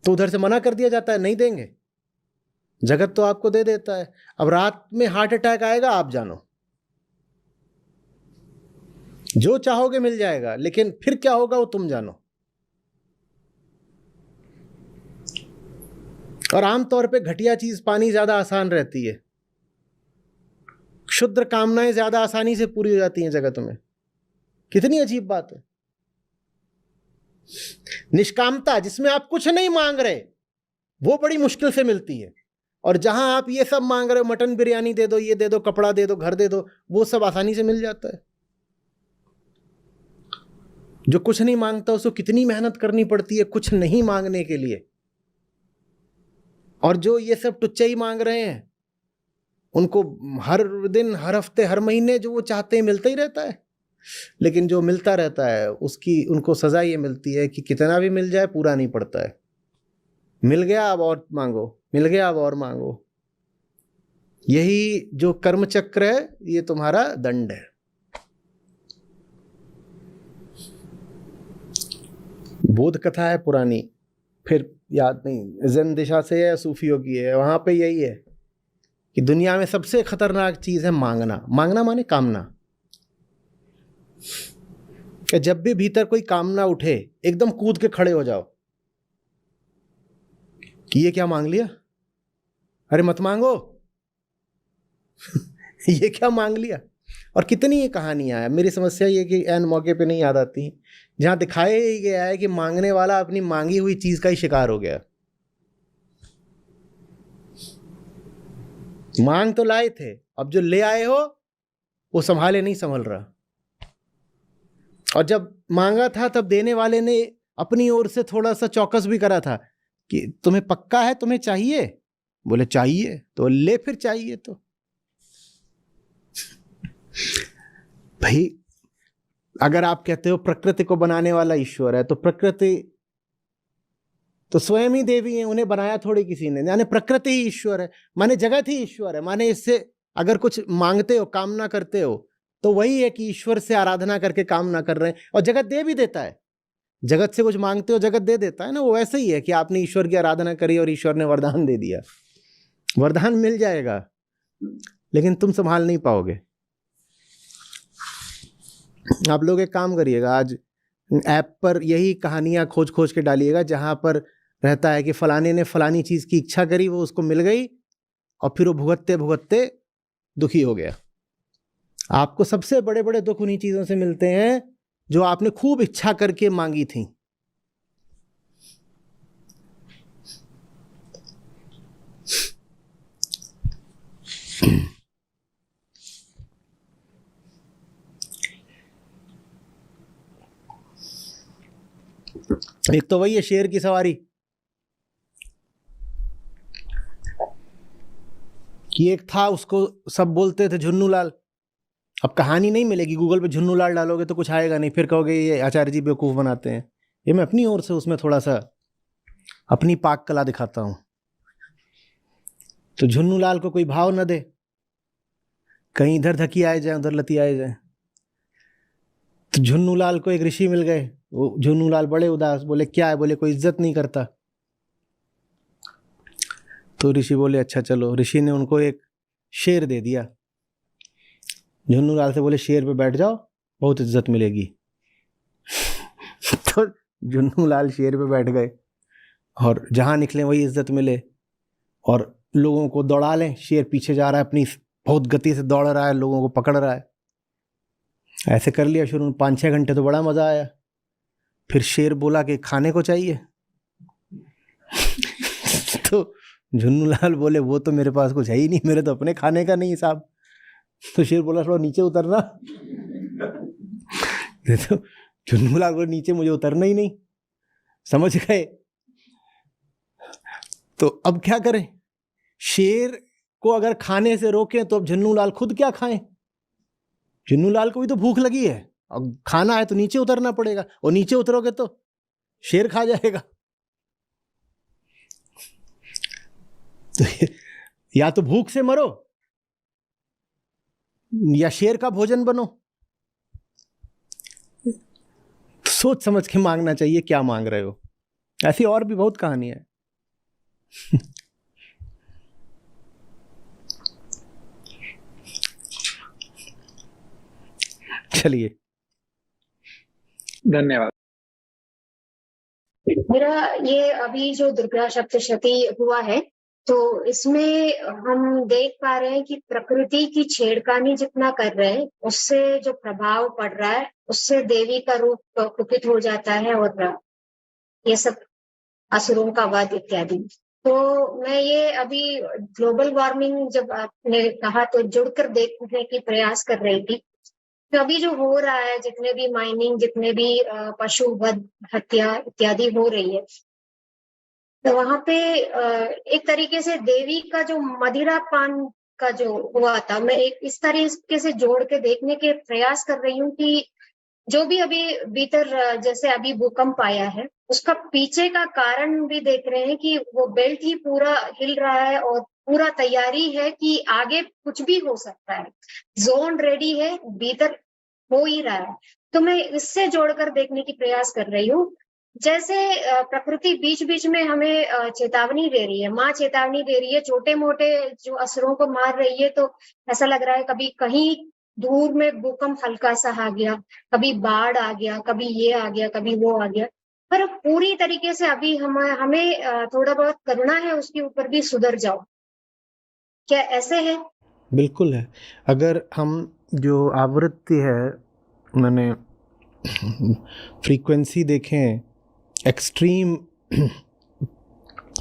तो उधर से मना कर दिया जाता है, नहीं देंगे। जगत तो आपको दे देता है। अब रात में हार्ट अटैक आएगा, आप जानो। जो चाहोगे मिल जाएगा, लेकिन फिर क्या होगा वो तुम जानो। और आमतौर पे घटिया चीज पानी ज्यादा आसान रहती है, क्षुद्र कामनाएं ज्यादा आसानी से पूरी हो जाती हैं जगत में। कितनी अजीब बात है। निष्कामता, जिसमें आप कुछ नहीं मांग रहे, वो बड़ी मुश्किल से मिलती है। और जहां आप ये सब मांग रहे हो, मटन बिरयानी दे दो, ये दे दो, कपड़ा दे दो, घर दे दो, वो सब आसानी से मिल जाता है। जो कुछ नहीं मांगता उसको कितनी मेहनत करनी पड़ती है कुछ नहीं मांगने के लिए। और जो ये सब टुच्चे ही मांग रहे हैं, उनको हर दिन, हर हफ्ते, हर महीने जो वो चाहते हैं मिलता ही रहता है। लेकिन जो मिलता रहता है उसकी उनको सजा ये मिलती है कि कितना भी मिल जाए पूरा नहीं पड़ता है। मिल गया अब और मांगो, मिल गया अब और मांगो। यही जो कर्म चक्र है, ये तुम्हारा दंड है। बोध कथा है पुरानी, फिर याद नहीं ज़ेन दिशा से है, सूफियों की है, वहां पे यही है कि दुनिया में सबसे खतरनाक चीज है मांगना। मांगना माने कामना। कि जब भी भीतर कोई कामना उठे, एकदम कूद के खड़े हो जाओ कि ये क्या मांग लिया, अरे मत मांगो। ये क्या मांग लिया। और कितनी ये कहानियां हैं। मेरी समस्या ये कि एन मौके पे नहीं याद आती, जहां दिखाया ही गया है कि मांगने वाला अपनी मांगी हुई चीज का ही शिकार हो गया। मांग तो लाए थे, अब जो ले आए हो वो संभाले नहीं संभल रहा। और जब मांगा था तब देने वाले ने अपनी ओर से थोड़ा सा चौकस भी करा था कि तुम्हें पक्का है, तुम्हें चाहिए? बोले चाहिए, तो ले फिर चाहिए तो। भाई अगर आप कहते हो प्रकृति को बनाने वाला ईश्वर है, तो प्रकृति तो स्वयं ही देवी है, उन्हें बनाया थोड़ी किसी ने। यानी प्रकृति ही ईश्वर है, माने जगत ही ईश्वर है। माने इससे अगर कुछ मांगते हो, कामना करते हो, तो वही है कि ईश्वर से आराधना करके कामना कर रहे हैं। और जगत दे भी देता है। जगत से कुछ मांगते हो, जगत दे देता है ना। वो ऐसे ही है कि आपने ईश्वर की आराधना करी और ईश्वर ने वरदान दे दिया, वरदान मिल जाएगा। लेकिन तुम संभाल नहीं पाओगे। आप लोग एक काम करिएगा, आज ऐप पर यही कहानियां खोज खोज के डालिएगा जहां पर रहता है कि फलाने ने फलानी चीज की इच्छा करी, वो उसको मिल गई और फिर वो भुगतते भुगतते दुखी हो गया। आपको सबसे बड़े बड़े दुख उन्हीं चीजों से मिलते हैं जो आपने खूब इच्छा करके मांगी थी। एक तो वही है शेर की सवारी कि एक था, उसको सब बोलते थे झुन्नू लाल। अब कहानी नहीं मिलेगी, गूगल पे झुन्नू लाल डालोगे तो कुछ आएगा नहीं, फिर कहोगे ये आचार्य जी बेवकूफ़ बनाते हैं। ये मैं अपनी ओर से उसमें थोड़ा सा अपनी पाक कला दिखाता हूँ। तो झुन्नू लाल को कोई भाव न दे, कहीं इधर धकी आए जाए उधर लती आए जाए। तो झुन्नू लाल को एक ऋषि मिल गए। वो झुन्नू लाल बड़े उदास, बोले क्या है? बोले कोई इज्जत नहीं करता। तो ऋषि बोले अच्छा चलो। ऋषि ने उनको एक शेर दे दिया। झुन्नू लाल से बोले शेर पे बैठ जाओ, बहुत इज्जत मिलेगी। तो झुन्नू लाल शेर पे बैठ गए और जहां निकले वही इज्जत मिले, और लोगों को दौड़ा लें। शेर पीछे जा रहा है, अपनी बहुत गति से दौड़ रहा है, लोगों को पकड़ रहा है। ऐसे कर लिया शुरू में 5-6 घंटे, तो बड़ा मजा आया। फिर शेर बोला कि खाने को चाहिए। तो झुन्नू लाल बोले वो तो मेरे पास कुछ है ही नहीं, मेरे तो अपने खाने का नहीं हिसाब। तो शेर बोला थोड़ा नीचे उतरना। तो झुन्नू लाल बोले नीचे मुझे उतरना ही नहीं, समझ गए। तो अब क्या करें? शेर को अगर खाने से रोकें तो अब झुन्नू लाल खुद क्या खाएं? झुन्नू लाल को भी तो भूख लगी है, अब खाना है तो नीचे उतरना पड़ेगा, और नीचे उतरोगे तो शेर खा जाएगा। तो या तो भूख से मरो या शेर का भोजन बनो। सोच समझ के मांगना चाहिए क्या मांग रहे हो। ऐसी और भी बहुत कहानियां हैं। चलिए, धन्यवाद। मेरा ये अभी जो दुर्गा सप्तशती हुआ है, तो इसमें हम देख पा रहे हैं कि प्रकृति की छेड़खानी जितना कर रहे हैं, उससे जो प्रभाव पड़ रहा है, उससे देवी का रूप कुपित हो जाता है, और ये सब असुरों का वध इत्यादि। तो मैं ये अभी ग्लोबल वार्मिंग जब आपने कहा तो जुड़कर देखने की प्रयास कर रही थी। तो अभी जो हो रहा है, जितने भी माइनिंग, जितने भी पशु वध हत्या इत्यादि हो रही है, तो वहां पे एक तरीके से देवी का जो मदिरा पान का जो हुआ था, मैं एक इस तरीके से जोड़ के देखने के प्रयास कर रही हूँ कि जो भी अभी भीतर जैसे अभी भूकंप आया है, उसका पीछे का कारण भी देख रहे हैं कि वो बेल्ट ही पूरा हिल रहा है और पूरा तैयारी है कि आगे कुछ भी हो सकता है। जोन रेडी है, भीतर हो ही रहा है। तो मैं इससे जोड़कर देखने की प्रयास कर रही हूँ। जैसे प्रकृति बीच बीच में हमें चेतावनी दे रही है, माँ चेतावनी दे रही है, छोटे मोटे जो असुरों को मार रही है। तो ऐसा लग रहा है कभी कहीं दूर में भूकंप हल्का सा आ गया, कभी बाढ़ आ गया, कभी ये आ गया, कभी वो आ गया, पर पूरी तरीके से अभी हमें थोड़ा बहुत करना है उसके ऊपर भी सुधर जाओ। क्या ऐसे है? बिल्कुल है। अगर हम जो आवृत्ति है, मैंने फ्रीक्वेंसी देखें एक्सट्रीम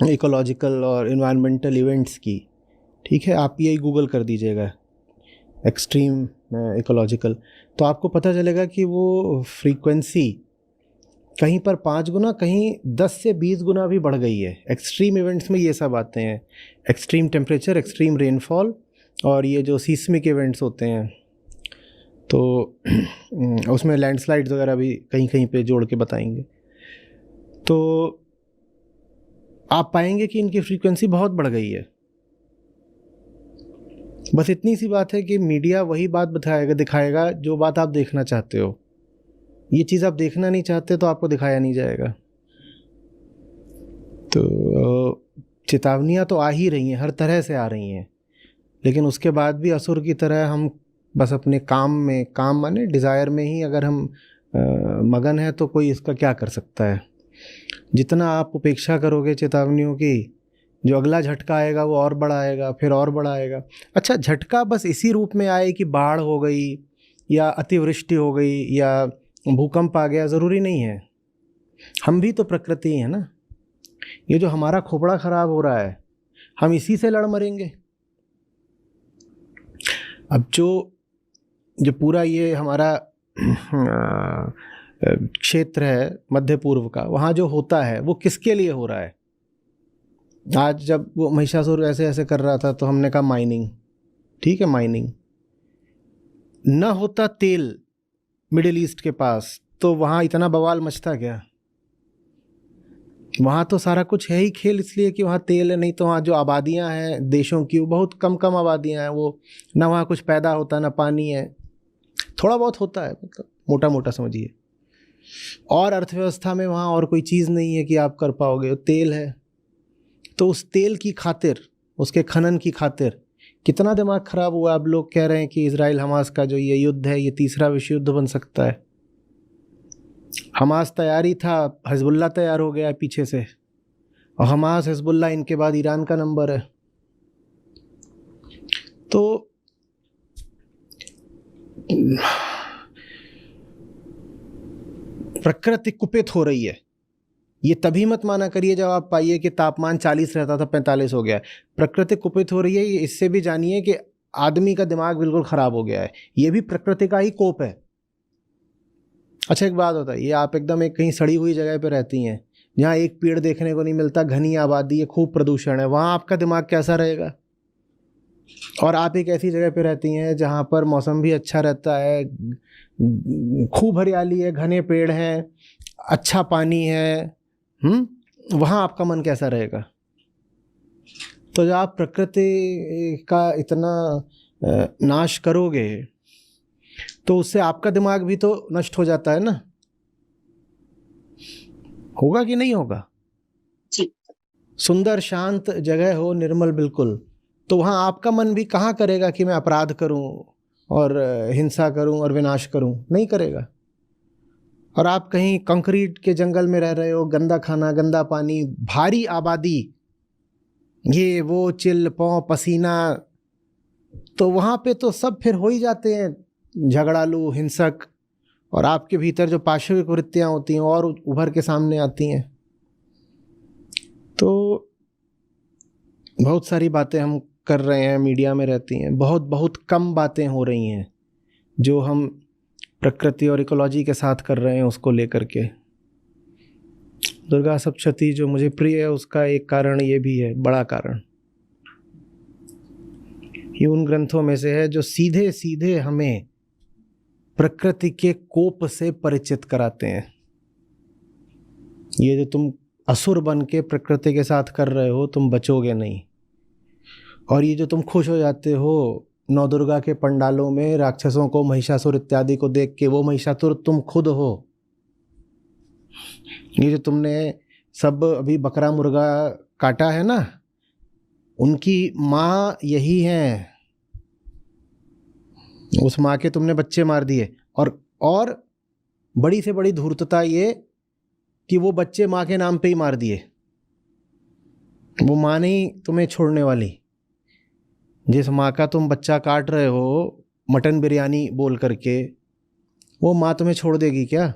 इकोलॉजिकल और इन्वायरमेंटल इवेंट्स की, ठीक है, आप यही गूगल कर दीजिएगा एक्सट्रीम इकोलॉजिकल, तो आपको पता चलेगा कि वो फ्रीक्वेंसी कहीं पर 5 गुना, कहीं 10 से 20 गुना भी बढ़ गई है। एक्सट्रीम इवेंट्स में ये सब आते हैं, एक्सट्रीम टेम्परेचर, एक्सट्रीम रेनफॉल, और ये जो सीस्मिक इवेंट्स होते हैं, तो उसमें लैंडस्लाइड्स वगैरह भी कहीं कहीं पे जोड़ के बताएंगे। तो आप पाएंगे कि इनकी फ्रीक्वेंसी बहुत बढ़ गई है। बस इतनी सी बात है कि मीडिया वही बात दिखाएगा जो बात आप देखना चाहते हो। ये चीज़ आप देखना नहीं चाहते तो आपको दिखाया नहीं जाएगा। तो चेतावनियाँ तो आ ही रही हैं, हर तरह से आ रही हैं, लेकिन उसके बाद भी असुर की तरह हम बस अपने काम में, काम माने डिज़ायर में ही अगर हम मगन है तो कोई इसका क्या कर सकता है। जितना आप उपेक्षा करोगे चेतावनियों की, जो अगला झटका आएगा वो और बड़ा आएगा, फिर और बड़ा आएगा। अच्छा, झटका बस इसी रूप में आए कि बाढ़ हो गई या अतिवृष्टि हो गई या भूकंप आ गया, ज़रूरी नहीं है। हम भी तो प्रकृति ही है ना। ये जो हमारा खोपड़ा खराब हो रहा है, हम इसी से लड़ मरेंगे। अब जो पूरा ये हमारा क्षेत्र है मध्य पूर्व का, वहाँ जो होता है वो किसके लिए हो रहा है? आज जब वो महिषासुर ऐसे ऐसे कर रहा था तो हमने कहा माइनिंग, ठीक है माइनिंग। न होता तेल मिडिल ईस्ट के पास तो वहाँ इतना बवाल मचता क्या? वहाँ तो सारा कुछ है ही खेल, इसलिए कि वहाँ तेल है। नहीं तो वहाँ जो आबादियाँ हैं देशों की, वो बहुत कम कम आबादियाँ हैं। वो ना वहाँ कुछ पैदा होता, ना पानी है, थोड़ा बहुत होता है, मतलब मोटा मोटा समझिए। और अर्थव्यवस्था में वहाँ और कोई चीज़ नहीं है कि आप कर पाओगे, तेल है। तो उस तेल की खातिर, उसके खनन की खातिर कितना दिमाग खराब हुआ। अब लोग कह रहे हैं कि इजराइल हमास का जो ये युद्ध है, ये तीसरा विश्व युद्ध बन सकता है। हमास तैयारी था, हिजबुल्लाह तैयार हो गया है पीछे से, और हमास हिजबुल्लाह इनके बाद ईरान का नंबर है। तो प्रकृति कुपित हो रही है। ये तभी मत माना करिए जब आप पाइए कि तापमान 40 रहता था 45 हो गया है। प्रकृति कुपित हो रही है, ये इससे भी जानिए कि आदमी का दिमाग बिल्कुल खराब हो गया है। ये भी प्रकृति का ही कोप है। अच्छा, एक बात बताइए, आप एकदम एक कहीं सड़ी हुई जगह पे रहती हैं जहाँ एक पेड़ देखने को नहीं मिलता, घनी आबादी है, खूब प्रदूषण है, वहाँ आपका दिमाग कैसा रहेगा? और आप एक ऐसी जगह पे रहती हैं जहाँ पर मौसम भी अच्छा रहता है, खूब हरियाली है, घने पेड़ हैं, अच्छा पानी है, वहाँ आपका मन कैसा रहेगा? तो जब आप प्रकृति का इतना नाश करोगे तो उससे आपका दिमाग भी तो नष्ट हो जाता है ना। होगा कि नहीं होगा? जी। सुंदर शांत जगह हो, निर्मल बिल्कुल, तो वहाँ आपका मन भी कहाँ करेगा कि मैं अपराध करूं और हिंसा करूं और विनाश करूं? नहीं करेगा। और आप कहीं कंक्रीट के जंगल में रह रहे हो, गंदा खाना, गंदा पानी, भारी आबादी, ये वो चिल पौ पसीना, तो वहाँ पे तो सब फिर हो ही जाते हैं झगड़ालू, हिंसक, और आपके भीतर जो पाशविक वृत्तियाँ होती हैं और उभर के सामने आती हैं। तो बहुत सारी बातें हम कर रहे हैं, मीडिया में रहती हैं, बहुत बहुत कम बातें हो रही हैं जो हम प्रकृति और इकोलॉजी के साथ कर रहे हैं उसको लेकर के। दुर्गा सप्तशती जो मुझे प्रिय है, उसका एक कारण ये भी है, बड़ा कारण ये उन ग्रंथों में से है जो सीधे सीधे हमें प्रकृति के कोप से परिचित कराते हैं। ये जो तुम असुर बन के प्रकृति के साथ कर रहे हो, तुम बचोगे नहीं। और ये जो तुम खुश हो जाते हो नौ दुर्गा के पंडालों में राक्षसों को, महिषासुर इत्यादि को देख के, वो महिषासुर तुम खुद हो। ये जो तुमने सब अभी बकरा मुर्गा काटा है ना, उनकी माँ यही है। उस माँ के तुमने बच्चे मार दिए। और बड़ी से बड़ी धूर्तता ये कि वो बच्चे माँ के नाम पे ही मार दिए। वो माँ नहीं तुम्हें छोड़ने वाली। जिस माँ का तुम बच्चा काट रहे हो मटन बिरयानी बोल करके, वो माँ तुम्हें छोड़ देगी क्या?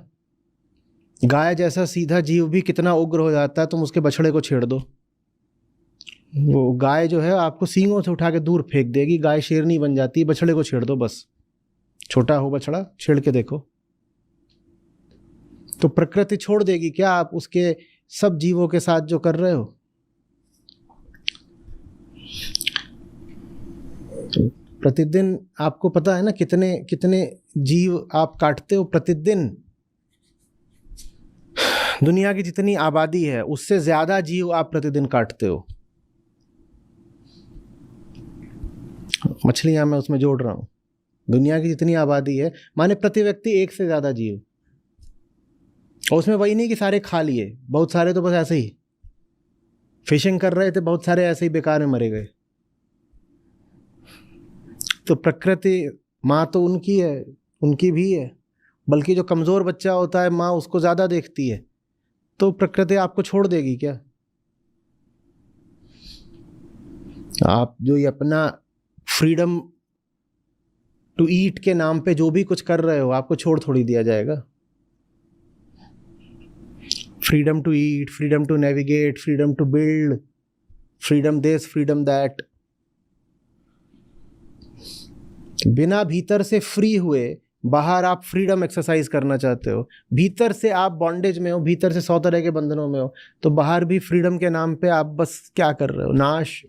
गाय जैसा सीधा जीव भी कितना उग्र हो जाता है, तुम उसके बछड़े को छेड़ दो, वो गाय जो है आपको सींगों से उठा के दूर फेंक देगी। गाय शेरनी बन जाती है, बछड़े को छेड़ दो बस, छोटा हो बछड़ा, छेड़ के देखो। तो प्रकृति छोड़ देगी क्या आप उसके सब जीवों के साथ जो कर रहे हो? प्रतिदिन आपको पता है ना कितने कितने जीव आप काटते हो प्रतिदिन। दुनिया की जितनी आबादी है उससे ज्यादा जीव आप प्रतिदिन काटते हो। मछलियां मैं उसमें जोड़ रहा हूं। दुनिया की जितनी आबादी है माने प्रति व्यक्ति एक से ज्यादा जीव, और उसमें वही नहीं कि सारे खा लिए, बहुत सारे तो बस ऐसे ही फिशिंग कर रहे थे, बहुत सारे ऐसे ही बेकार में मरे गए। तो प्रकृति माँ तो उनकी है, उनकी भी है, बल्कि जो कमज़ोर बच्चा होता है माँ उसको ज़्यादा देखती है। तो प्रकृति आपको छोड़ देगी क्या? आप जो ये अपना फ्रीडम टू ईट के नाम पे जो भी कुछ कर रहे हो, आपको छोड़ थोड़ी दिया जाएगा। Freedom to eat, freedom to navigate, freedom to build, freedom this, freedom that, बिना भीतर से फ्री हुए बाहर आप फ्रीडम एक्सरसाइज करना चाहते हो, भीतर से आप बॉन्डेज में हो, भीतर से 100 तरह के बंधनों में हो, तो बाहर भी फ्रीडम के नाम पे आप बस क्या कर रहे हो? नाश,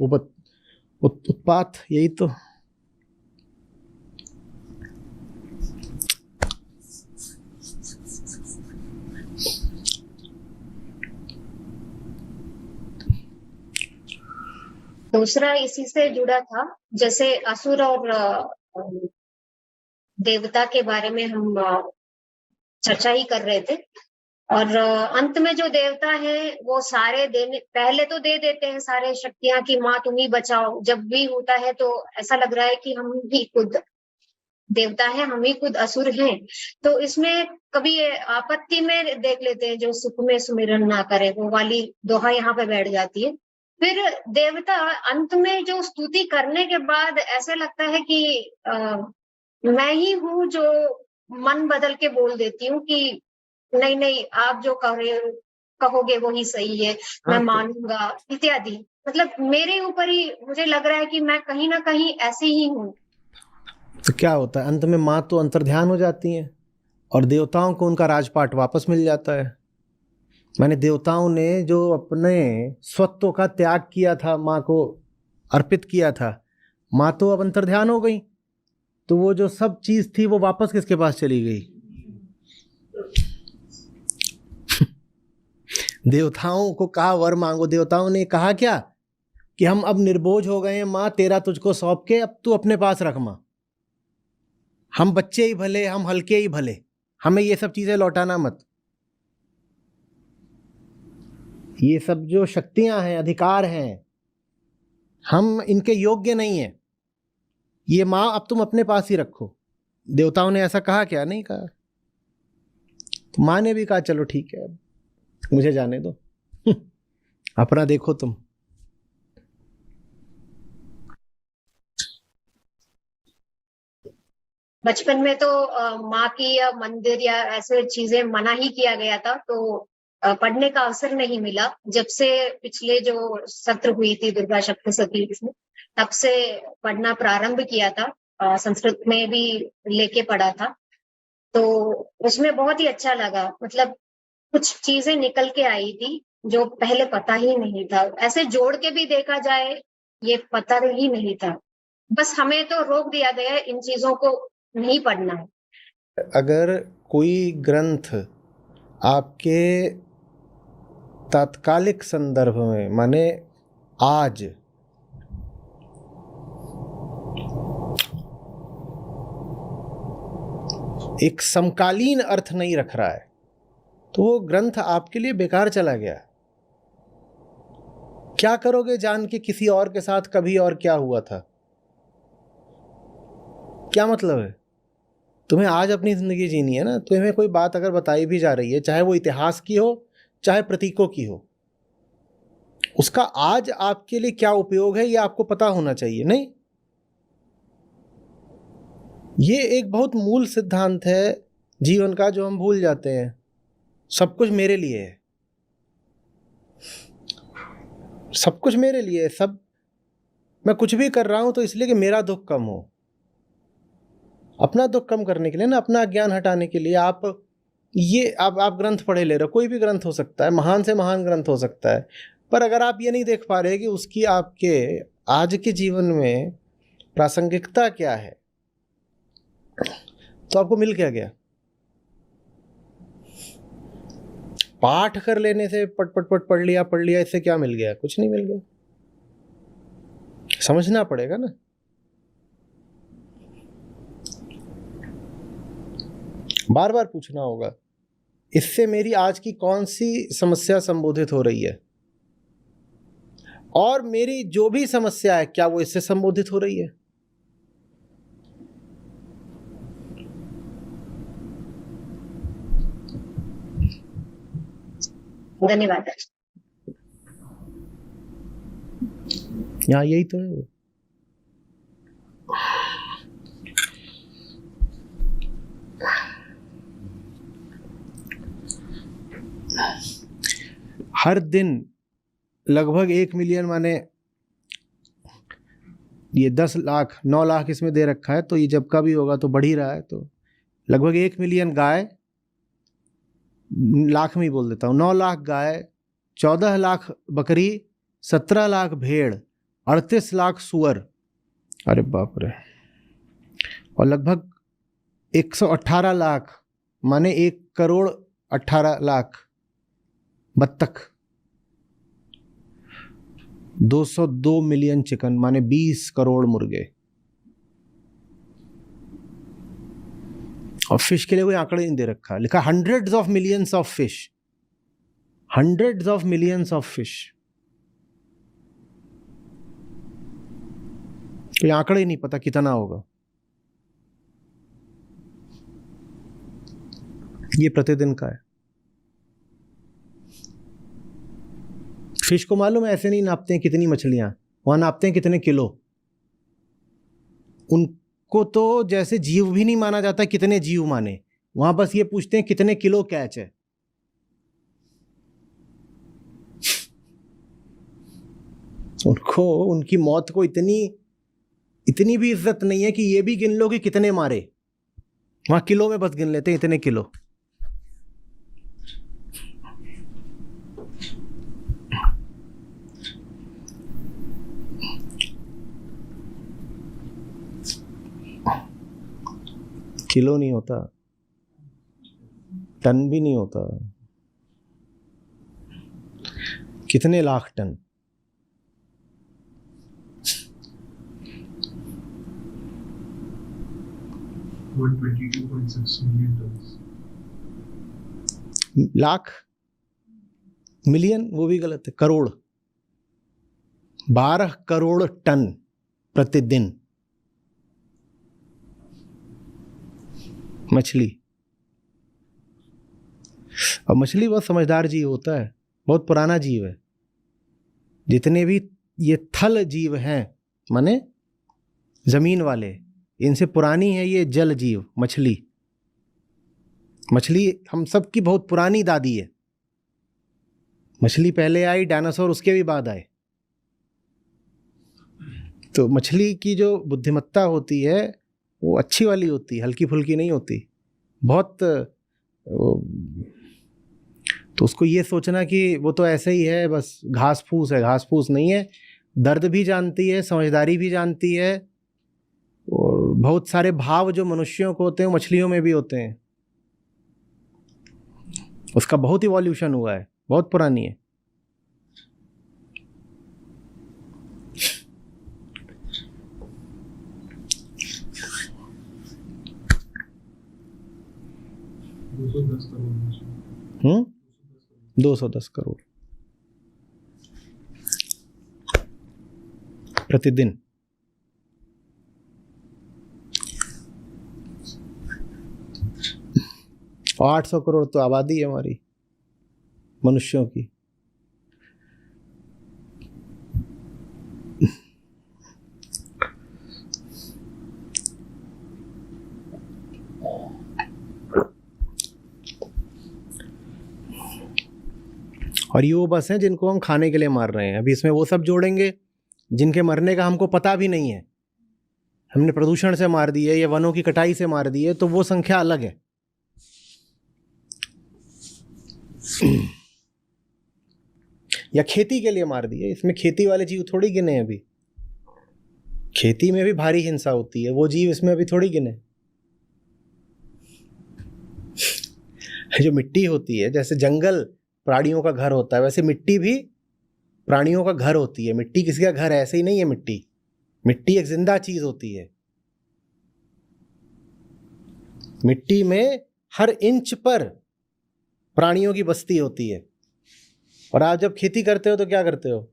उत्पात, यही तो। दूसरा इसी से जुड़ा था, जैसे असुर और देवता के बारे में हम चर्चा ही कर रहे थे। और अंत में जो देवता है वो सारे देने, पहले तो दे देते हैं सारे शक्तियां कि माँ तुम ही बचाओ। जब भी होता है तो ऐसा लग रहा है कि हम ही खुद देवता हैं, हम ही खुद असुर हैं। तो इसमें कभी आपत्ति में देख लेते हैं, जो सुख में सुमिरन ना करे, वो वाली दोहा यहाँ पे बैठ जाती है। फिर देवता अंत में जो स्तुति करने के बाद ऐसा लगता है कि मैं ही हूँ जो मन बदल के बोल देती हूँ कि नहीं नहीं, आप जो कहोगे वो ही सही है, मैं मानूंगा इत्यादि। मतलब मेरे ऊपर ही मुझे लग रहा है कि मैं कहीं ना कहीं ऐसे ही हूँ। तो क्या होता है अंत में? माँ तो अंतर्ध्यान हो जाती हैं और देवताओं को उनका राजपाट वापस मिल जाता है। माने देवताओं ने जो अपने स्वत्व का त्याग किया था, माँ को अर्पित किया था, माँ तो अब अंतर्ध्यान हो गई, तो वो जो सब चीज थी वो वापस किसके पास चली गई? देवताओं को कहा वर मांगो, देवताओं ने कहा क्या कि हम अब निर्बोझ हो गए हैं माँ, तेरा तुझको सौंप के अब तू अपने पास रख माँ, हम बच्चे ही भले, हम हल्के ही भले, हमें ये सब चीजें लौटाना मत। ये सब जो शक्तियां हैं, अधिकार हैं, हम इनके योग्य नहीं हैं, ये माँ अब तुम अपने पास ही रखो। देवताओं ने ऐसा कहा क्या? नहीं कहा। तो माँ ने भी कहा चलो ठीक है, अब मुझे जाने दो, अपना देखो तुम। बचपन में तो माँ की या मंदिर या ऐसे चीजें मना ही किया गया था, तो पढ़ने का अवसर नहीं मिला। जब से पिछले जो सत्र हुई थी दुर्गा सप्तशती में, तब से पढ़ना प्रारंभ किया था। संस्कृत में भी लेके पढ़ा था, तो उसमें बहुत ही अच्छा लगा। मतलब कुछ चीजें निकल के आई थी जो पहले पता ही नहीं था। ऐसे जोड़ के भी देखा जाए, ये पता ही नहीं था। बस हमें तो रोक दिया गया है, इन चीजों को नहीं पढ़ना है। अगर कोई ग्रंथ आपके तात्कालिक संदर्भ में, माने आज एक समकालीन अर्थ नहीं रख रहा है, तो वो ग्रंथ आपके लिए बेकार चला गया। क्या करोगे जान के किसी और के साथ कभी और क्या हुआ था? क्या मतलब है? तुम्हें आज अपनी जिंदगी जीनी है ना, तुम्हें कोई बात अगर बताई भी जा रही है, चाहे वो इतिहास की हो चाहे प्रतीकों की हो, उसका आज आपके लिए क्या उपयोग है ये आपको पता होना चाहिए। नहीं, ये एक बहुत मूल सिद्धांत है जीवन का जो हम भूल जाते हैं। सब कुछ मेरे लिए है, सब कुछ मेरे लिए है, सब मैं कुछ भी कर रहा हूं तो इसलिए कि मेरा दुख कम हो। अपना दुख कम करने के लिए ना, अपना अज्ञान हटाने के लिए आप ये आप ग्रंथ पढ़े ले रहे हो। कोई भी ग्रंथ हो सकता है, महान से महान ग्रंथ हो सकता है, पर अगर आप ये नहीं देख पा रहे कि उसकी आपके आज के जीवन में प्रासंगिकता क्या है, तो आपको मिल क्या गया? पाठ कर लेने से पट पट पट पढ़ लिया, इससे क्या मिल गया? कुछ नहीं मिल गया। समझना पड़ेगा ना। बार बार पूछना होगा, इससे मेरी आज की कौन सी समस्या संबोधित हो रही है, और मेरी जो भी समस्या है क्या वो इससे संबोधित हो रही है? धन्यवाद। यहाँ यही तो है वो। हर दिन लगभग 1 मिलियन, माने ये 10 लाख 9 लाख इसमें दे रखा है, तो ये जब का भी होगा तो बढ़ ही रहा है, तो लगभग 1 मिलियन गाय, लाख में ही बोल देता हूँ, 9 लाख गाय, 14 लाख बकरी, 17 लाख भेड़, 38 लाख सुअर, अरे बाप रे, और लगभग 118 लाख, माने 1 करोड़ 18 लाख बत्तख, 202 मिलियन चिकन, माने 20 करोड़ मुर्गे। और फिश के लिए कोई आंकड़ा नहीं दे रखा, लिखा hundreds of millions of fish, hundreds of millions of fish, कोई आंकड़ा ही नहीं पता कितना होगा। ये प्रतिदिन का है। फिश को मालूम है ऐसे नहीं नापते हैं कितनी मछलियां, वहां नापते हैं कितने किलो। उनको तो जैसे जीव भी नहीं माना जाता, कितने जीव माने, वहां बस ये पूछते हैं कितने किलो कैच है। उनको उनकी मौत को इतनी भी इज्जत नहीं है कि ये भी गिन लो कि कितने मारे, वहां किलो में बस गिन लेते हैं इतने किलो। किलो नहीं होता, टन भी नहीं होता, कितने लाख टन। लाख, मिलियन वो भी गलत है, करोड़, 12 करोड़ टन प्रतिदिन मछली। और मछली बहुत समझदार जीव होता है, बहुत पुराना जीव है। जितने भी ये थल जीव हैं, माने जमीन वाले, इनसे पुरानी है ये जल जीव मछली। मछली हम सब की बहुत पुरानी दादी है। मछली पहले आई, डायनासोर उसके भी बाद आए। तो मछली की जो बुद्धिमत्ता होती है वो अच्छी वाली होती है, हल्की फुल्की नहीं होती बहुत। तो उसको ये सोचना कि वो तो ऐसे ही है, बस घास फूस है, घास फूस नहीं है। दर्द भी जानती है, समझदारी भी जानती है, और बहुत सारे भाव जो मनुष्यों को होते हैं मछलियों में भी होते हैं। उसका बहुत इवोल्यूशन हुआ है, बहुत पुरानी है। हम्म, 210 करोड़ प्रतिदिन। और 800 करोड़ तो आबादी है हमारी मनुष्यों की। और ये वो बस हैं जिनको हम खाने के लिए मार रहे हैं। अभी इसमें वो सब जोड़ेंगे जिनके मरने का हमको पता भी नहीं है, हमने प्रदूषण से मार दिए या वनों की कटाई से मार दिए, तो वो संख्या अलग है। या खेती के लिए मार दिए, इसमें खेती वाले जीव थोड़ी गिने हैं। अभी खेती में भी भारी हिंसा होती है, वो जीव इसमें अभी थोड़ी गिने। जो मिट्टी होती है, जैसे जंगल प्राणियों का घर होता है, वैसे मिट्टी भी प्राणियों का घर होती है। मिट्टी किसी का घर ऐसे ही नहीं है। मिट्टी एक जिंदा चीज होती है। मिट्टी में हर इंच पर प्राणियों की बस्ती होती है। और आप जब खेती करते हो तो क्या करते हो?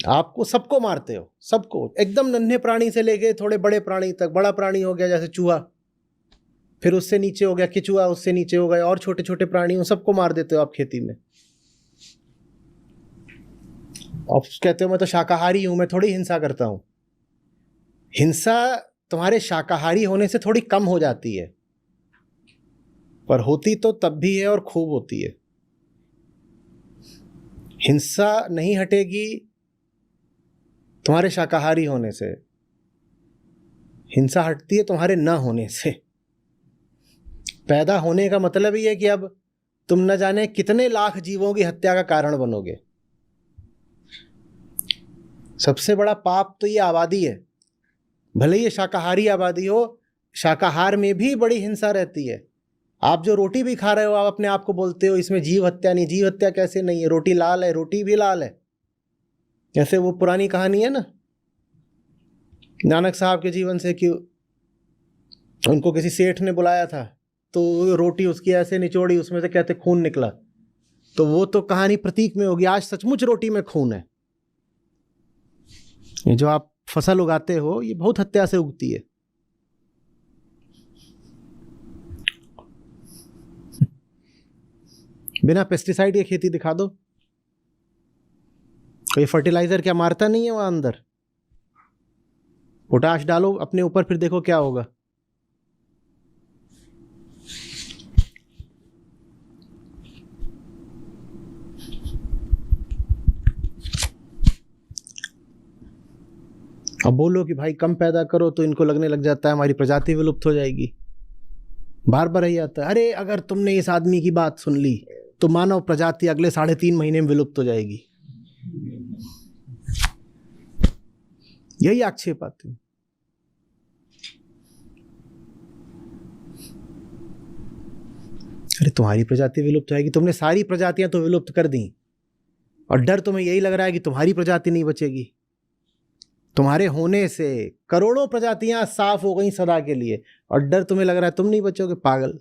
आपको सबको मारते हो, सबको, एकदम नन्हे प्राणी से लेके थोड़े बड़े प्राणी तक। बड़ा प्राणी हो गया जैसे चूहा, फिर उससे नीचे हो गया केचुआ, उससे नीचे हो गए और छोटे छोटे प्राणी, उन सबको मार देते हो आप खेती में। आप कहते हो मैं तो शाकाहारी हूं, मैं थोड़ी हिंसा करता हूं। हिंसा तुम्हारे शाकाहारी होने से थोड़ी कम हो जाती है, पर होती तो तब भी है और खूब होती है। हिंसा नहीं हटेगी तुम्हारे शाकाहारी होने से, हिंसा हटती है तुम्हारे न होने से। पैदा होने का मतलब ही है कि अब तुम न जाने कितने लाख जीवों की हत्या का कारण बनोगे। सबसे बड़ा पाप तो ये आबादी है, भले ये शाकाहारी आबादी हो, शाकाहार में भी बड़ी हिंसा रहती है। आप जो रोटी भी खा रहे हो, आप अपने आप को बोलते हो इसमें जीव हत्या नहीं, जीव हत्या कैसे नहीं है, रोटी लाल है, रोटी भी लाल है। जैसे वो पुरानी कहानी है ना नानक साहब के जीवन से, कि उनको किसी सेठ ने बुलाया था तो रोटी उसकी ऐसे निचोड़ी, उसमें से कहते खून निकला। तो वो तो कहानी प्रतीक में होगी, आज सचमुच रोटी में खून है। ये जो आप फसल उगाते हो ये बहुत हत्या से उगती है। बिना पेस्टिसाइड की खेती दिखा दो, कोई फर्टिलाइजर क्या मारता नहीं है वहां अंदर? पोटाश डालो अपने ऊपर, फिर देखो क्या होगा। अब बोलो कि भाई कम पैदा करो, तो इनको लगने लग जाता है हमारी प्रजाति विलुप्त हो जाएगी। बार बार यही आता है, अरे अगर तुमने इस आदमी की बात सुन ली तो मानव प्रजाति अगले 3.5 महीने में विलुप्त हो जाएगी। यही आक्षेप आते हैं। अरे तुम्हारी प्रजाति विलुप्त होगी, तुमने सारी प्रजातियां तो विलुप्त कर दी, और डर तुम्हें यही लग रहा है कि तुम्हारी प्रजाति नहीं बचेगी। तुम्हारे होने से करोड़ों प्रजातियां साफ हो गई सदा के लिए, और डर तुम्हें लग रहा है तुम नहीं बचोगे। पागल।